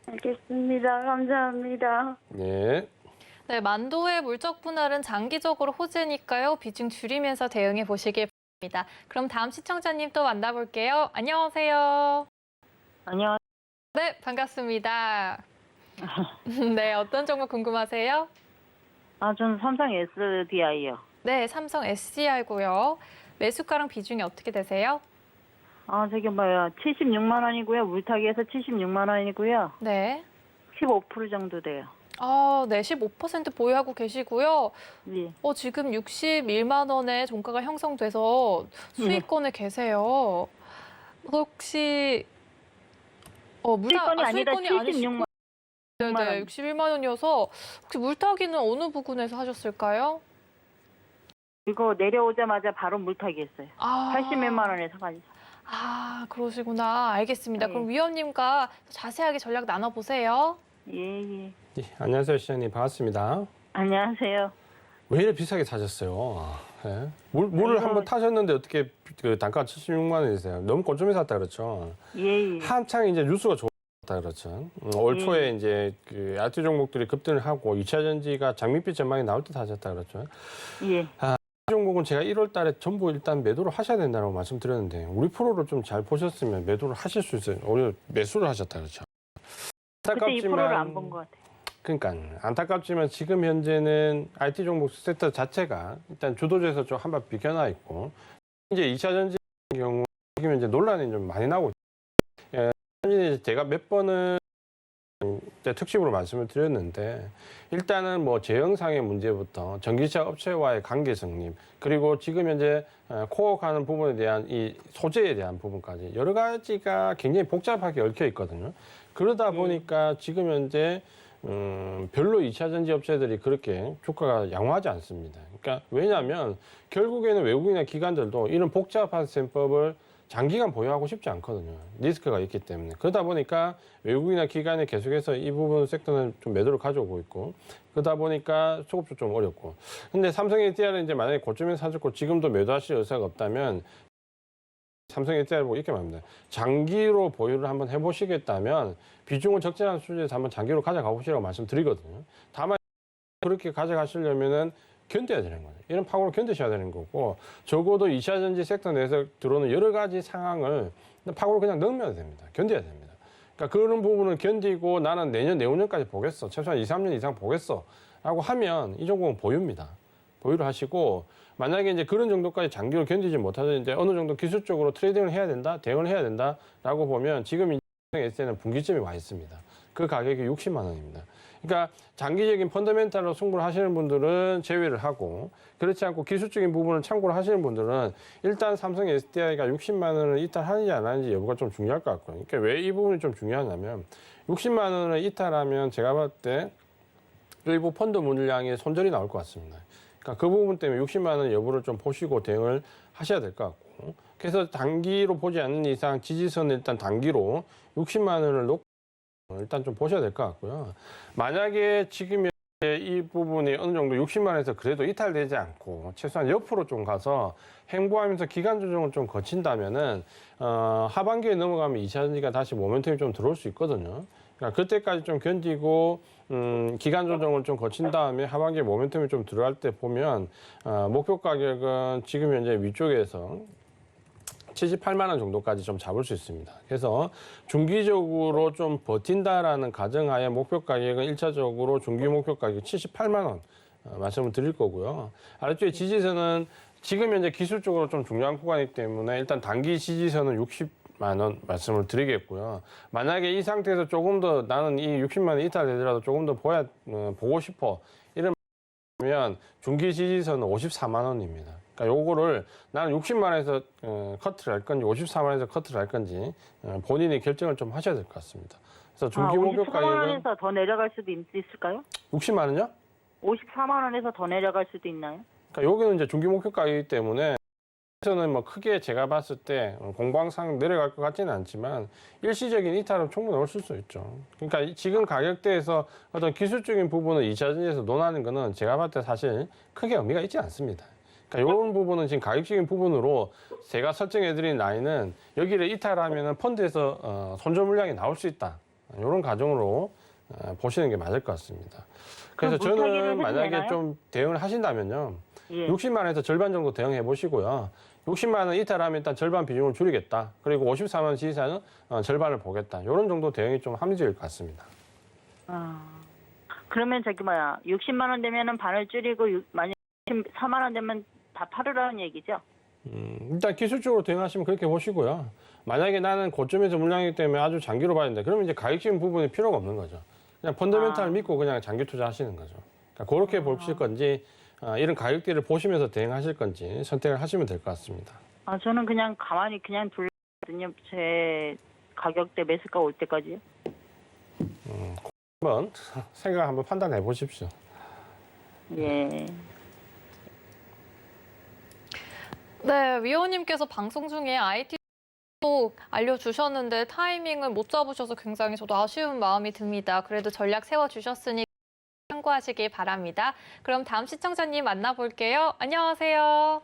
알겠습니다. 감사합니다. 네. 네, 만도의 물적 분할은 장기적으로 호재니까요. 비중 줄이면서 대응해 보시길 바랍니다. 그럼 다음 시청자님 또 만나볼게요. 안녕하세요. 안녕하세요. 네, 반갑습니다. 네, 어떤 종목 궁금하세요? 저는 삼성 SDI요. 네, 삼성 SDI고요. 매수가랑 비중이 어떻게 되세요? 저기 76만 원이고요. 물타기에서 76만 원이고요. 네. 15% 정도 돼요. 네, 15% 보유하고 계시고요. 네. 지금 61만 원의 종가가 형성돼서 수익권에 계세요. 혹시 수익권이 아니라 수익권이 76만 네, 원. 61만 원이어서 혹시 물타기는 어느 부근에서 하셨을까요? 이거 내려오자마자 바로 물타기 했어요. 80몇만 원에 사가지고. 그러시구나. 알겠습니다. 네. 그럼 위원님과 자세하게 전략 나눠보세요. 예. 네, 안녕하세요, 시장님. 반갑습니다. 안녕하세요. 왜 이렇게 비싸게 사셨어요? 네? 물을 한번 타셨는데 어떻게 그 단가가 76만 원이세요? 너무 꼼꼼히 샀다 그렇죠? 예. 한창 이제 뉴스가 좋았다 그렇죠? 올 초에 이제 그 IT 종목들이 급등을 하고 2차 전지가 장밋빛 전망이 나올 때 사셨다 그렇죠? 예. 이 종목은 제가 1월 달에 전부 일단 매도를 하셔야 된다고 말씀드렸는데 우리 프로를 좀 잘 보셨으면 매도를 하실 수 있어요. 오히려 매수를 하셨다 그렇죠? 그때 2%를 안 본 것 같아요. 그러니까 안타깝지만 지금 현재는 IT 종목 섹터 자체가 일단 주도주에서 좀 한번 비켜나 있고 이제 2차 전지 같은 경우 지금 이제 논란이 좀 많이 나고 있어요. 제가 몇 번은 특집으로 말씀을 드렸는데 일단은 뭐 제형상의 문제부터 전기차 업체와의 관계 성립 그리고 지금 현재 코어하는 부분에 대한 이 소재에 대한 부분까지 여러 가지가 굉장히 복잡하게 얽혀 있거든요. 그러다 보니까 지금 현재 별로 2차 전지 업체들이 그렇게 주가가 양호하지 않습니다. 그러니까 왜냐하면 결국에는 외국인이나 기관들도 이런 복잡한 셈법을 장기간 보유하고 싶지 않거든요. 리스크가 있기 때문에. 그러다 보니까 외국이나 기관이 계속해서 이 부분 섹터는 좀 매도를 가져오고 있고, 그러다 보니까 수급도 좀 어렵고. 근데 삼성 SDI는 이제 만약에 고점에 사셨고 지금도 매도하실 의사가 없다면 삼성 SDI를 보고 이렇게 말합니다. 장기로 보유를 한번 해보시겠다면 비중은 적절한 수준에서 한번 장기로 가져가 보시라고 말씀드리거든요. 다만 그렇게 가져가시려면은 견뎌야 되는 거예요. 이런 파고를 견디셔야 되는 거고, 적어도 2차 전지 섹터 내에서 들어오는 여러 가지 상황을 파고를 그냥 넘겨야 됩니다. 견뎌야 됩니다. 그러니까 그런 부분을 견디고 나는 내년, 내후년까지 보겠어. 최소한 2, 3년 이상 보겠어. 라고 하면 이 종목은 보유입니다. 보유를 하시고, 만약에 이제 그런 정도까지 장기로 견디지 못하는데 어느 정도 기술적으로 트레이딩을 해야 된다, 대응을 해야 된다라고 보면 지금 SDI는 분기점이 와 있습니다. 그 가격이 60만 원입니다. 그러니까 장기적인 펀더멘탈로 승부를 하시는 분들은 제외를 하고, 그렇지 않고 기술적인 부분을 참고를 하시는 분들은 일단 삼성 SDI가 60만 원을 이탈하는지 안 하는지 여부가 좀 중요할 것 같고요. 그러니까 왜 이 부분이 좀 중요하냐면 60만 원을 이탈하면 제가 봤을 때 일부 펀드 물량에 손절이 나올 것 같습니다. 그러니까 그 부분 때문에 60만 원 여부를 좀 보시고 대응을 하셔야 될 것 같고, 그래서 단기로 보지 않는 이상 지지선을 일단 단기로 60만 원을 놓고 일단 좀 보셔야 될 것 같고요. 만약에 지금 이 부분이 어느 정도 60만 원에서 그래도 이탈되지 않고 최소한 옆으로 좀 가서 행보하면서 기간 조정을 좀 거친다면은 하반기에 넘어가면 2차 전지가 다시 모멘텀이 좀 들어올 수 있거든요. 그러니까 그때까지 좀 견디고 기간 조정을 좀 거친 다음에 하반기에 모멘텀이 좀 들어갈 때 보면 목표 가격은 지금 현재 위쪽에서 78만 원 정도까지 좀 잡을 수 있습니다. 그래서 중기적으로 좀 버틴다라는 가정하에 목표 가격은 1차적으로 중기 목표 가격 78만 원 말씀을 드릴 거고요. 아래쪽에 지지선은 지금 현재 기술적으로 좀 중요한 구간이기 때문에 일단 단기 지지선은 60만 원 말씀을 드리겠고요. 만약에 이 상태에서 조금 더 나는 이 60만 원 이탈되더라도 조금 더 보고 싶어 이러면 중기 지지선은 54만 원입니다. 그러니까 요거를 나는 60만 원에서 커트를 할 건지 54만 원에서 커트를 할 건지 본인이 결정을 좀 하셔야 될 것 같습니다. 그래서 중기 목표 54만 가격은 원에서 더 내려갈 수도 있을까요? 60만 원요? 54만 원에서 더 내려갈 수도 있나요? 그러니까 여기는 이제 중기 목표 가격이기 때문에 저는 뭐 크게 제가 봤을 때 공방상 내려갈 것 같지는 않지만 일시적인 이탈은 충분히 올 수 있죠. 그러니까 지금 가격대에서 어떤 기술적인 부분을 2차 전지에서 논하는 거는 제가 봤을 때 사실 크게 의미가 있지 않습니다. 그러니까 이런 부분은 지금 가격적인 부분으로 제가 설정해드린 라인은 여기를 이탈하면 펀드에서 손절 물량이 나올 수 있다. 이런 가정으로 보시는 게 맞을 것 같습니다. 그래서 저는 만약에 되나요? 좀 대응을 하신다면요. 예. 60만 원에서 절반 정도 대응해 보시고요. 60만 원 이탈하면 일단 절반 비중을 줄이겠다. 그리고 54만 원 지지사는 절반을 보겠다. 이런 정도 대응이 좀 합리적일 것 같습니다. 그러면 60만 원 되면은 반을 줄이고 만약 64만 원 되면 다 팔으라는 얘기죠? 일단 기술적으로 대응하시면 그렇게 보시고요. 만약에 나는 고점에서 물량이기 때문에 아주 장기로 봐야 된다. 그러면 이제 가격적인 부분이 필요가 없는 거죠. 그냥 펀더멘탈을 믿고 그냥 장기 투자하시는 거죠. 그러니까 그렇게 보실 건지 이런 가격대를 보시면서 대응하실 건지 선택을 하시면 될 것 같습니다. 저는 그냥 가만히 그냥 둘거든요. 제 가격대 매수가 올 때까지요. 한번 생각 한번 판단해 보십시오. 예. 네, 위원님께서 방송 중에 IT 또 알려주셨는데 타이밍을 못 잡으셔서 굉장히 저도 아쉬운 마음이 듭니다. 그래도 전략 세워주셨으니 참고하시길 바랍니다. 그럼 다음 시청자님 만나볼게요. 안녕하세요.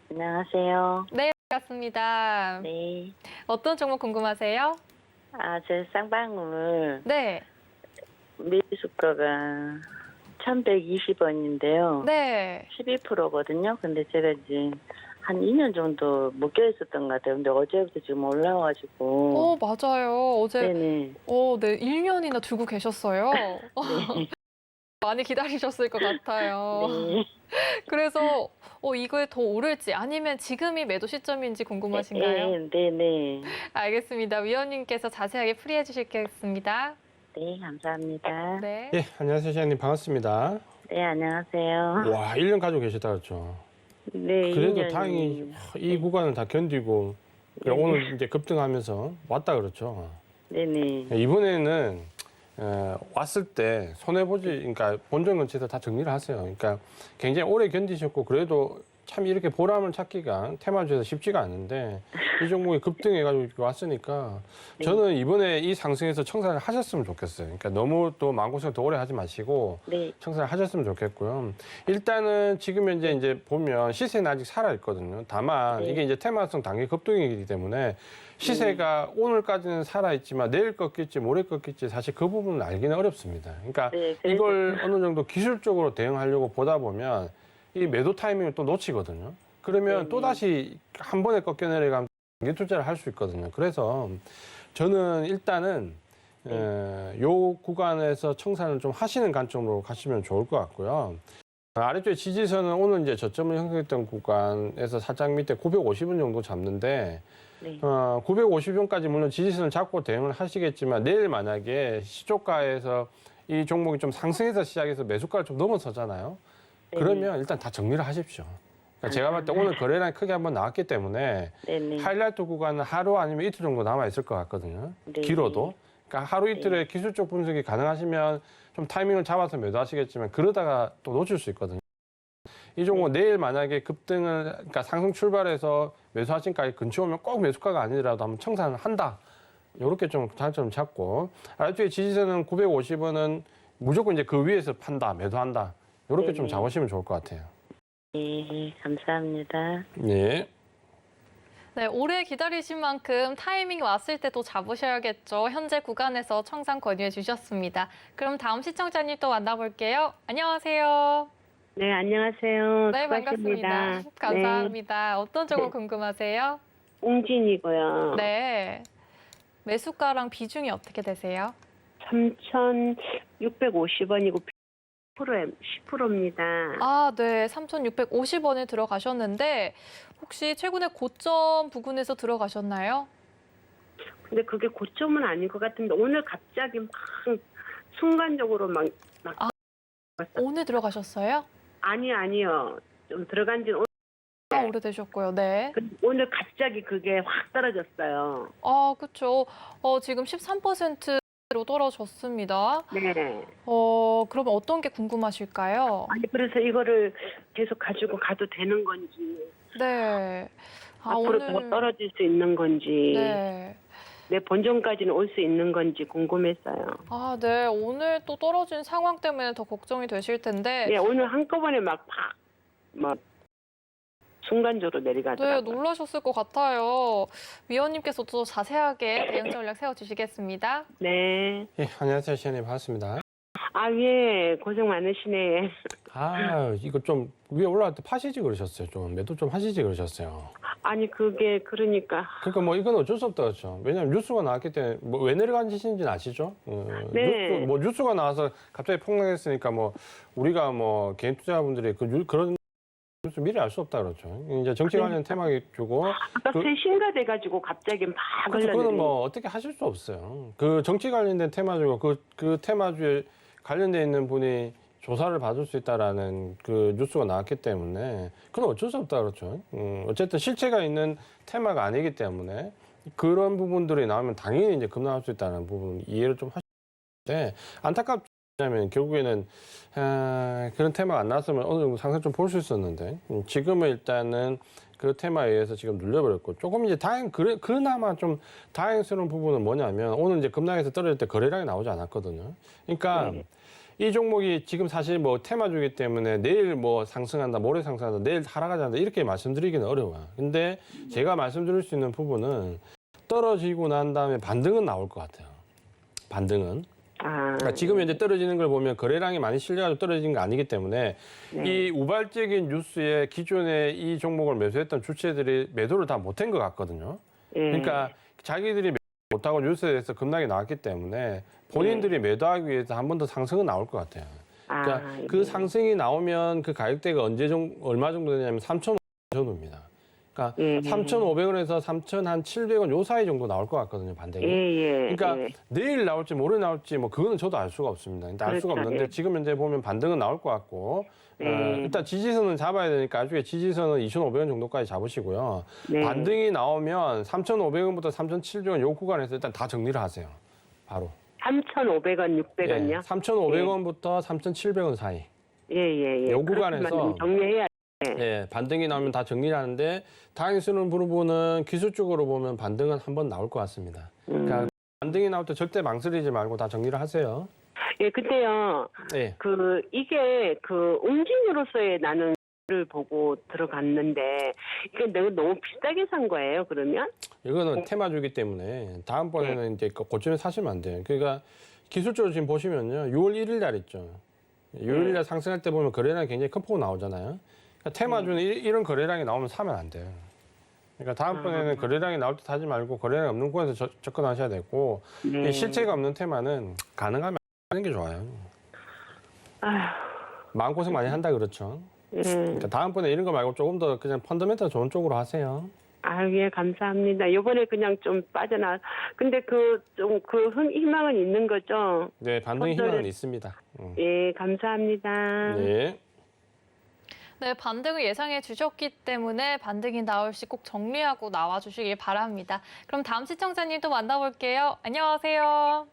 안녕하세요. 네, 반갑습니다. 네. 어떤 종목 궁금하세요? 제 쌍방울 네. 매수가가 1,120원인데요. 네. 12%거든요. 근데 제가 이제 한 2년 정도 묶여 있었던 것 같아요. 근데 어제부터 지금 올라와가지고. 맞아요. 어제 네네. 네, 1년이나 두고 계셨어요. 네. 많이 기다리셨을 것 같아요. 네. 그래서 이거에 더 오를지 아니면 지금이 매도 시점인지 궁금하신가요? 네네. 알겠습니다. 위원님께서 자세하게 풀이해 주시겠습니다. 네, 감사합니다. 네. 예, 안녕하세요, 시장님 반갑습니다. 네, 안녕하세요. 와, 1년 가지고 계셨다 그랬죠. 네, 그래도 2년. 다행히 이 구간을 다 견디고 오늘 이제 급등하면서 왔다 그렇죠. 네네. 이번에는 왔을 때 손해보지, 그러니까 본전 근처에서 다 정리를 하세요. 그러니까 굉장히 오래 견디셨고 그래도 참 이렇게 보람을 찾기가 테마주에서 쉽지가 않은데 이 종목이 급등해가지고 왔으니까 저는 이번에 이 상승에서 청산을 하셨으면 좋겠어요. 그러니까 너무 또 마음고생 더 오래 하지 마시고 네. 청산을 하셨으면 좋겠고요. 일단은 지금 현재 이제 보면 시세는 아직 살아 있거든요. 다만 이게 이제 테마성 단기 급등이기 때문에 시세가 오늘까지는 살아 있지만 내일 꺾일지 모레 꺾일지 사실 그 부분은 알기는 어렵습니다. 그러니까 이걸 어느 정도 기술적으로 대응하려고 보다 보면 이 매도 타이밍을 또 놓치거든요. 그러면 또 다시 한 번에 꺾여 내려가면 단기 투자를 할 수 있거든요. 그래서 저는 일단은 요 구간에서 청산을 좀 하시는 관점으로 가시면 좋을 것 같고요. 아래쪽에 지지선은 오늘 이제 저점을 형성했던 구간에서 살짝 밑에 950원 정도 잡는데 950원까지 물론 지지선을 잡고 대응을 하시겠지만 내일 만약에 시초가에서 이 종목이 좀 상승해서 시작해서 매수가를 좀 넘어서잖아요. 그러면 일단 다 정리를 하십시오. 그러니까 제가 봤을 때 오늘 거래량이 크게 한번 나왔기 때문에 하이라이트 구간은 하루 아니면 이틀 정도 남아 있을 것 같거든요. 길어도. 그러니까 하루 이틀에 기술적 분석이 가능하시면 좀 타이밍을 잡아서 매도하시겠지만 그러다가 또 놓칠 수 있거든요. 이 종목 내일 만약에 급등을, 그러니까 상승 출발해서 매수하신 가격 근처 오면 꼭 매수가가 아니더라도 한번 청산을 한다. 이렇게 좀 장점을 잡고, 아래쪽에 지지선은 950원은 무조건 이제 그 위에서 판다, 매도한다. 이렇게 좀 잡으시면 좋을 것 같아요. 네, 감사합니다. 네. 네, 오래 기다리신 만큼 타이밍이 왔을 때 또 잡으셔야겠죠. 현재 구간에서 청산 권유해 주셨습니다. 그럼 다음 시청자님 또 만나볼게요. 안녕하세요. 네, 안녕하세요. 네, 수고하십니다. 반갑습니다. 감사합니다. 어떤 종목 궁금하세요? 웅진이고요. 네. 매수가랑 비중이 어떻게 되세요? 3,650원이고 10%입니다. 아, 네. 3,650원에 들어가셨는데 혹시 최근에 고점 부근에서 들어가셨나요? 근데 그게 고점은 아닌 것 같은데 오늘 갑자기 막 순간적으로 막 오늘 들어가셨어요? 아니요. 좀 들어간 지는 오래되셨고요. 네. 오늘 갑자기 그게 확 떨어졌어요. 아, 그렇죠. 지금 13%로 떨어졌습니다. 네. 그러면 어떤 게 궁금하실까요? 아니 그래서 이거를 계속 가지고 가도 되는 건지. 네. 앞으로 더 떨어질 수 있는 건지. 네. 내 본전까지는 올 수 있는 건지 궁금했어요. 아, 네. 오늘 또 떨어진 상황 때문에 더 걱정이 되실 텐데. 네, 오늘 한꺼번에 막 순간적으로 내려가더라고요. 네, 놀라셨을 것 같아요. 위원님께서도 자세하게 대응 전략 세워주시겠습니다. 네. 예, 안녕하세요. 시현님 반갑습니다. 아, 예. 고생 많으시네. 아, 이거 좀 위에 올라갈 때 파시지 그러셨어요. 좀 매도 좀 하시지 그러셨어요. 아니, 그게 그러니까. 그러니까 뭐 이건 어쩔 수 없다 그렇죠. 왜냐하면 뉴스가 나왔기 때문에 뭐 왜 내려간지인지는 아시죠? 네. 뉴스가 나와서 갑자기 폭락했으니까 뭐 우리가 뭐 개인 투자자분들이 그런 뉴스 미리 알 수 없다 그렇죠. 이제 정치 관련 테마에 주고 아까 쇄신가 돼가지고 갑자기 막 그렇죠. 그거는 뭐 어떻게 하실 수 없어요. 그 정치 관련된 테마주고 그 테마주에 관련돼 있는 분이 조사를 받을 수 있다라는 그 뉴스가 나왔기 때문에 그건 어쩔 수 없다 그렇죠. 어쨌든 실체가 있는 테마가 아니기 때문에 그런 부분들이 나오면 당연히 이제 급락할 수 있다는 부분 이해를 좀 하시는데 안타깝냐면 결국에는 그런 테마가 안 나왔으면 어느 정도 상승 좀 볼 수 있었는데 지금은 일단은 그 테마에 의해서 지금 눌려버렸고 조금 이제 그나마 좀 다행스러운 부분은 뭐냐면 오늘 이제 급락해서 떨어질 때 거래량이 나오지 않았거든요. 그러니까 이 종목이 지금 사실 뭐 테마주기 때문에 내일 뭐 상승한다, 모레 상승한다, 내일 하락하지 않는다 이렇게 말씀드리기는 어려워요. 근데 제가 말씀드릴 수 있는 부분은 떨어지고 난 다음에 반등은 나올 것 같아요. 반등은. 그러니까 지금 현재 떨어지는 걸 보면 거래량이 많이 실려가지고 떨어진 게 아니기 때문에 이 우발적인 뉴스에 기존에 이 종목을 매수했던 주체들이 매도를 다 못한 것 같거든요. 그러니까 자기들이 못하고 뉴스에서 급락이 나왔기 때문에 본인들이 매도하기 위해서 한 번 더 상승은 나올 것 같아요. 그러니까 그 상승이 나오면 그 가격대가 얼마 정도 되냐면 3,500원 정도입니다. 그러니까 3,500원에서 3,700원 요 사이 정도 나올 것 같거든요, 반등이. 그러니까 내일 나올지 모레 나올지 뭐 그거는 저도 알 수가 없습니다. 일단 알 수가 없는데 지금 현재 보면 반등은 나올 것 같고 일단 지지선은 잡아야 되니까 나중에 지지선은 2,500원 정도까지 잡으시고요. 반등이 나오면 3,500원부터 3,700원 요 구간에서 일단 다 정리를 하세요. 바로. 3,500원, 600원요? 3,500원부터 3,700원 사이. 예. 요 구간에서 정리해야 예, 반등이 나오면 다 정리를 하는데 당황스러운 부분은 기술적으로 보면 반등은 한번 나올 것 같습니다. 그러니까 반등이 나올 때 절대 망설이지 말고 다 정리를 하세요. 예, 근데요. 예. 이게 응징으로서의 나는 를 보고 들어갔는데 이게 내가 너무 비싸게 산 거예요, 그러면? 이거는 테마주기 때문에 다음번에는 이제 고점에 사시면 안 돼요. 그러니까 기술적으로 지금 보시면요. 6월 1일 날 있죠. 6월 1일 날 상승할 때 보면 거래량이 굉장히 큰 폭으로 나오잖아요. 그러니까 테마주는 이런 거래량이 나오면 사면 안 돼요. 그러니까 다음번에는 거래량이 나올 때 사지 말고 거래량이 없는 곳에서 접근하셔야 되고 이 실체가 없는 테마는 가능하면 하는 게 좋아요. 마음고생 많이 한다 그렇죠. 그러니까 다음번에 이런 거 말고 조금 더 그냥 펀더멘탈 좋은 쪽으로 하세요. 예, 감사합니다. 이번에 그냥 좀 빠져나. 근데 희망은 있는 거죠? 네, 반등의 희망은 있습니다. 예, 감사합니다. 네. 네, 반등을 예상해 주셨기 때문에 반등이 나올 시 꼭 정리하고 나와 주시길 바랍니다. 그럼 다음 시청자님 또 만나볼게요. 안녕하세요.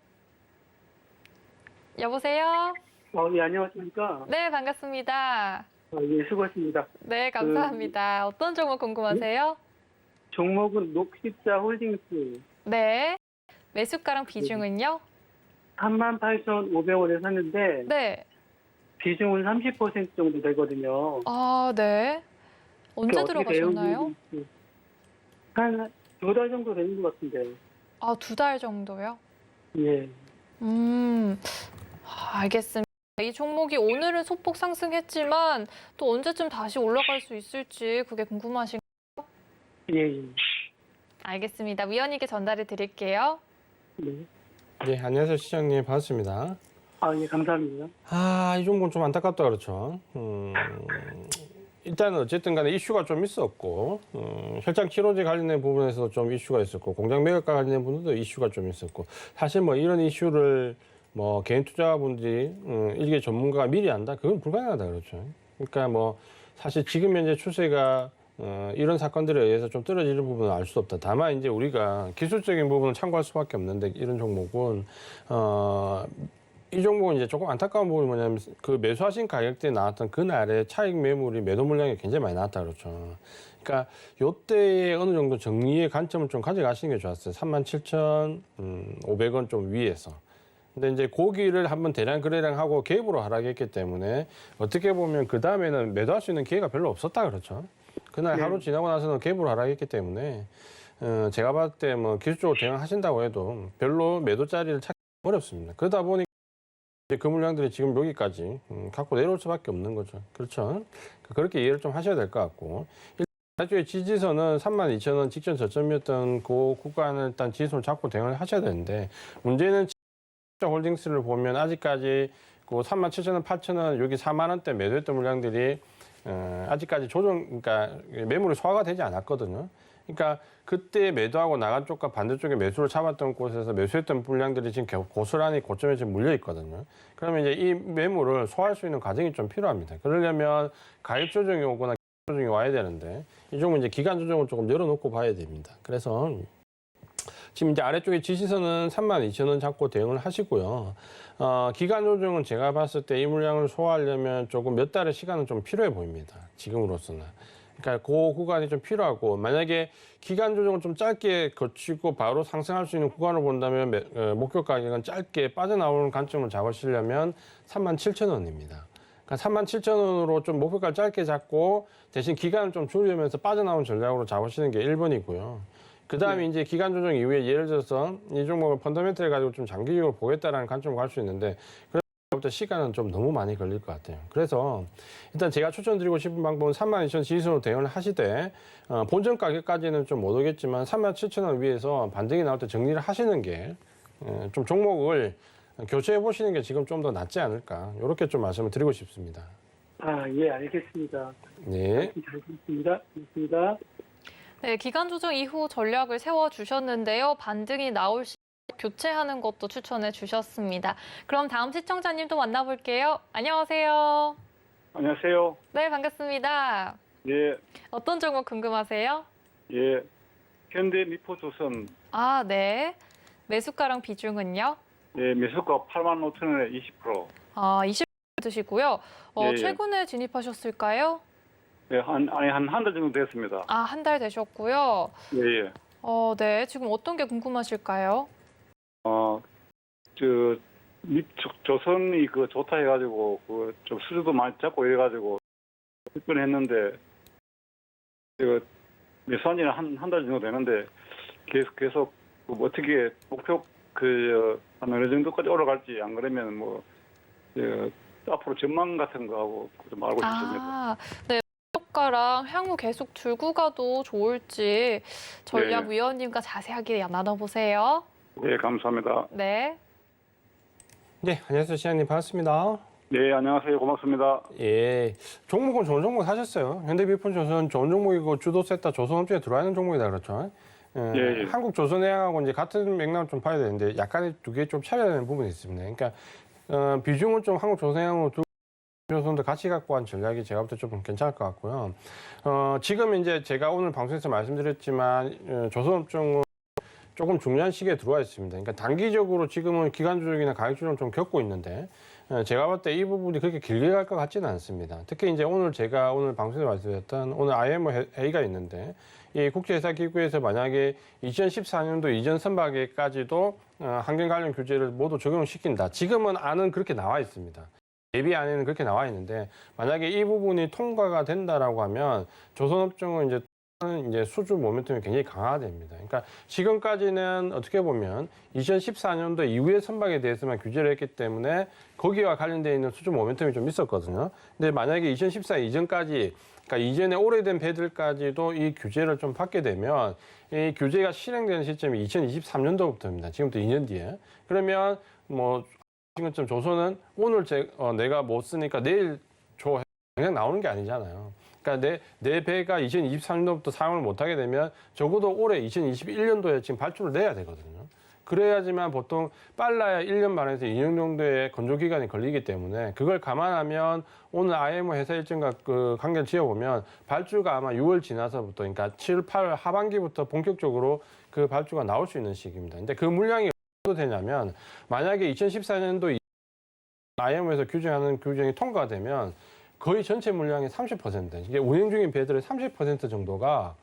여보세요? 예, 안녕하십니까? 네, 반갑습니다. 예, 수고하십니다. 네, 감사합니다. 어떤 종목 궁금하세요? 종목은 녹십자 홀딩스 네. 매수가랑 비중은요? 38,500원에 샀는데 네. 비중은 30% 정도 되거든요. 아, 네. 언제 들어가셨나요? 한 2달 정도 되는 것 같은데. 아, 2달 정도요? 예. 알겠습니다. 이 종목이 오늘은 소폭 상승했지만 또 언제쯤 다시 올라갈 수 있을지 그게 궁금하신가요? 예. 알겠습니다. 위원님께 전달해 드릴게요. 네. 네, 안녕하세요, 시장님. 반갑습니다. 예, 감사합니다. 이 종목은 좀 안타깝다 그렇죠. 일단은 어쨌든 간에 이슈가 좀 있었고, 혈장 치료제 관련된 부분에서 좀 이슈가 있었고, 공장 매각과 관련된 부분도 이슈가 좀 있었고, 사실 뭐 이런 이슈를 뭐 개인 투자자분들이 일개 전문가가 미리 안다? 그건 불가능하다 그렇죠. 그러니까 뭐 사실 지금 현재 추세가 이런 사건들에 의해서 좀 떨어지는 부분은 알 수 없다. 다만 이제 우리가 기술적인 부분을 참고할 수밖에 없는데 이런 종목은 이 종목은 이제 조금 안타까운 부분이 뭐냐면 그 매수하신 가격대에 나왔던 그날의 차익 매물이 매도 물량이 굉장히 많이 나왔다 그렇죠. 그러니까 요때에 어느 정도 정리의 관점을 좀 가져가시는 게 좋았어요. 37,500원 좀 위에서. 근데 이제 고기를 한번 대량 거래량 하고 갭으로 하락했기 때문에 어떻게 보면 그 다음에는 매도할 수 있는 기회가 별로 없었다 그렇죠. 그날 하루 지나고 나서는 갭으로 하락했기 때문에 제가 봤을 때 뭐 기술적으로 대응하신다고 해도 별로 매도 자리를 찾기 어렵습니다. 그러다 보니까 이제 그 물량들이 지금 여기까지 갖고 내려올 수밖에 없는 거죠. 그렇죠. 그렇게 이해를 좀 하셔야 될 것 같고. 일단 지지선은 32,000원 직전 저점이었던 그 구간을 일단 지지선을 잡고 대응을 하셔야 되는데 문제는 홀딩스를 보면 아직까지 그 37,000원, 8,000원 여기 4만 원대 매도했던 물량들이 아직까지 그러니까 매물이 소화가 되지 않았거든요. 그러니까 그때 매도하고 나간 쪽과 반대쪽에 매수를 잡았던 곳에서 매수했던 물량들이 지금 고스란히 고점에 지금 물려 있거든요. 그러면 이제 이 매물을 소화할 수 있는 과정이 좀 필요합니다. 그러려면 가격 조정이 오거나 조정이 와야 되는데 이 종은 이제 기간 조정을 조금 열어놓고 봐야 됩니다. 그래서 지금 이제 아래쪽에 지지선은 32,000원 잡고 대응을 하시고요. 기간 조정은 제가 봤을 때 이 물량을 소화하려면 조금 몇 달의 시간은 좀 필요해 보입니다. 지금으로서는. 그러니까 그 구간이 좀 필요하고 만약에 기간 조정을 좀 짧게 거치고 바로 상승할 수 있는 구간을 본다면 목표 가격은 짧게 빠져나오는 관점을 잡으시려면 37,000원입니다. 그러니까 37,000원으로 좀 목표가를 짧게 잡고 대신 기간을 좀 줄이면서 빠져나오는 전략으로 잡으시는 게 1번이고요. 그 다음에 이제 기간 조정 이후에 예를 들어서 이 종목을 펀더멘털 가지고 좀 장기적으로 보겠다라는 관점을 갈 수 있는데 그때부터 시간은 좀 너무 많이 걸릴 것 같아요. 그래서 일단 제가 추천드리고 싶은 방법은 32,000원 지지선으로 대응을 하시되 본전 가격까지는 좀 못 오겠지만 37,000원 위에서 반등이 나올 때 정리를 하시는 게 좀 종목을 교체해 보시는 게 지금 좀 더 낫지 않을까 이렇게 좀 말씀을 드리고 싶습니다. 예, 알겠습니다. 네. 잘 듣습니다. 고맙습니다. 네, 기간 조정 이후 전략을 세워주셨는데요. 반등이 나올 시 교체하는 것도 추천해 주셨습니다. 그럼 다음 시청자님 또 만나볼게요. 안녕하세요. 안녕하세요. 네, 반갑습니다. 예, 어떤 종목 궁금하세요? 예. 현대미포조선, 아, 네. 매수가랑 비중은요? 예, 매수가 85,000원에 20%. 아, 20% 드시고요. 예, 예. 최근에 진입하셨을까요? 예, 한 달 정도 됐습니다. 아, 한 달 되셨고요. 예, 예. 네. 지금 어떤 게 궁금하실까요? 조선이 좋다 해가지고, 좀 수주도 많이 잡고 이래가지고, 접근했는데, 매수한지는 한 달 정도 되는데, 계속, 어떻게, 목표, 한 어느 정도까지 올라갈지, 안 그러면 앞으로 전망 같은 거 하고 좀 알고 싶습니다. 네. 효과랑 향후 계속 들고 가도 좋을지 전략위원님과 자세하게 나눠보세요. 네, 감사합니다. 네. 네, 안녕하세요. 시장님 반갑습니다. 네, 안녕하세요. 고맙습니다. 예, 종목은 좋은 종목 사셨어요. 현대비폰조선 좋은 종목이고 주도세타 조선업종에 들어와 있는 종목이다 그렇죠. 예. 한국조선해양하고 이제 같은 맥락을 좀 봐야 되는데 약간의 두 개 좀 차이가 되는 부분이 있습니다. 그러니까 비중을 좀 한국조선해양으로 두고 조선도 같이 갖고 한 전략이 제가 볼 때 좀 괜찮을 것 같고요. 지금 이제 제가 오늘 방송에서 말씀드렸지만 조선업종은 조금 중요한 시기에 들어와 있습니다. 그러니까 단기적으로 지금은 기간 조정이나 가격 조정을 좀 겪고 있는데 제가 볼 때 이 부분이 그렇게 길게 갈 것 같지는 않습니다. 특히 이제 제가 오늘 방송에서 말씀드렸던 오늘 IMO 회의가 있는데 이 국제회사기구에서 만약에 2014년도 이전 선박에까지도 환경 관련 규제를 모두 적용을 시킨다. 지금은 안은 그렇게 나와 있습니다. 예비 안에는 그렇게 나와 있는데 만약에 이 부분이 통과가 된다라고 하면 조선업종은 이제 수주 모멘텀이 굉장히 강화됩니다. 그러니까 지금까지는 어떻게 보면 2014년도 이후의 선박에 대해서만 규제를 했기 때문에 거기와 관련되어 있는 수주 모멘텀이 좀 있었거든요. 근데 만약에 2014 이전까지, 그러니까 이전에 오래된 배들까지도 이 규제를 좀 받게 되면 이 규제가 실행되는 시점이 2023년도부터입니다. 지금부터 2년 뒤에. 그러면 지금쯤 조선은 오늘 내가 못 쓰니까 내일 줘 그냥 나오는 게 아니잖아요. 그러니까 내 배가 2023년도부터 사용을 못하게 되면 적어도 올해 2021년도에 지금 발주를 내야 되거든요. 그래야지만 보통 빨라야 1년 반에서 2년 정도의 건조기간이 걸리기 때문에 그걸 감안하면 오늘 IMO 회사 일정과 관계를 지어보면 발주가 아마 6월 지나서부터 그러니까 7, 8월 하반기부터 본격적으로 그 발주가 나올 수 있는 시기입니다. 근데 그 물량이 어떻게 되냐면 만약에 2014년도 IMO에서 규정하는 규정이 통과되면 거의 전체 물량의 30%, 이게 운행 중인 배들의 30% 정도가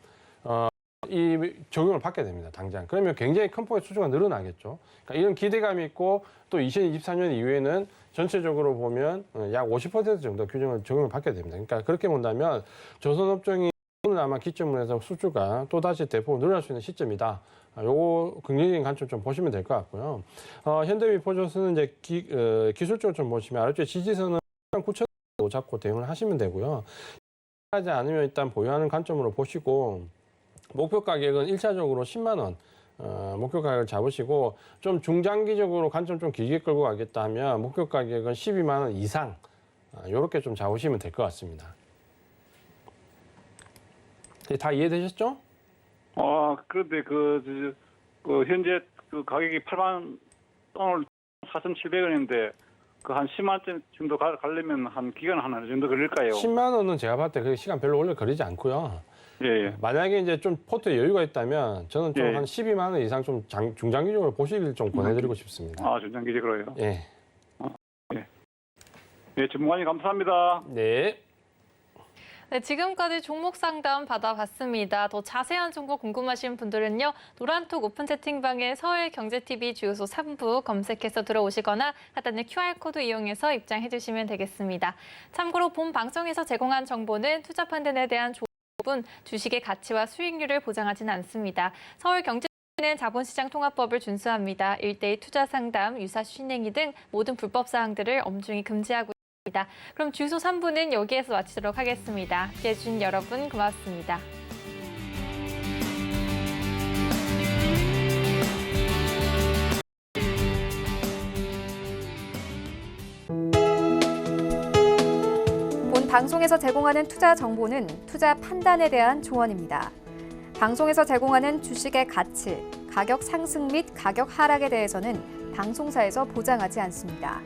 이 적용을 받게 됩니다. 당장. 그러면 굉장히 큰 폭의 수주가 늘어나겠죠. 그러니까 이런 기대감이 있고 또 2024년 이후에는 전체적으로 보면 약 50% 정도 규정을 적용을 받게 됩니다. 그러니까 그렇게 본다면 조선업종이 오늘 아마 기점으로 해서 수주가 또다시 대폭 늘어날 수 있는 시점이다. 요거 긍정적인 관점 좀 보시면 될 것 같고요. 현대비포조선은 이제 기술적으로 좀 보시면 아래쪽에 지지선은 9천 잡고 대응을 하시면 되고요. 하지 않으면 일단 보유하는 관점으로 보시고 목표 가격은 1차적으로 10만 원 목표 가격을 잡으시고 좀 중장기적으로 관점 좀 길게 끌고 가겠다 하면 목표 가격은 12만 원 이상 이렇게 좀 잡으시면 될 것 같습니다. 다 이해되셨죠? 그런데 현재 가격이 8만 오늘 4,700원인데 한 10만 원 정도 가려면 한 기간 하나 정도 걸릴까요? 10만 원은 제가 봤을 때 그 시간 별로 오래 걸리지 않고요. 예. 만약에 이제 좀 포트에 여유가 있다면 저는 좀 한 12만 원 이상 좀 중장기적으로 보시길 좀 권해드리고 싶습니다. 중장기적으로요? 예. 네, 전문가님 감사합니다. 네. 네, 지금까지 종목 상담 받아봤습니다. 더 자세한 정보 궁금하신 분들은요. 노란톡 오픈 채팅방에 서울경제TV 주요소 3부 검색해서 들어오시거나 하단의 QR코드 이용해서 입장해 주시면 되겠습니다. 참고로 본 방송에서 제공한 정보는 투자 판단에 대한 조언, 주식의 가치와 수익률을 보장하지는 않습니다. 서울경제TV는 자본시장 통합법을 준수합니다. 1:1 투자 상담, 유사시 신행위 등 모든 불법 사항들을 엄중히 금지하고 있습니다. 그럼 주소 3부는 여기에서 마치도록 하겠습니다. 함께해주신 여러분 고맙습니다. 본 방송에서 제공하는 투자 정보는 투자 판단에 대한 조언입니다. 방송에서 제공하는 주식의 가치, 가격 상승 및 가격 하락에 대해서는 방송사에서 보장하지 않습니다.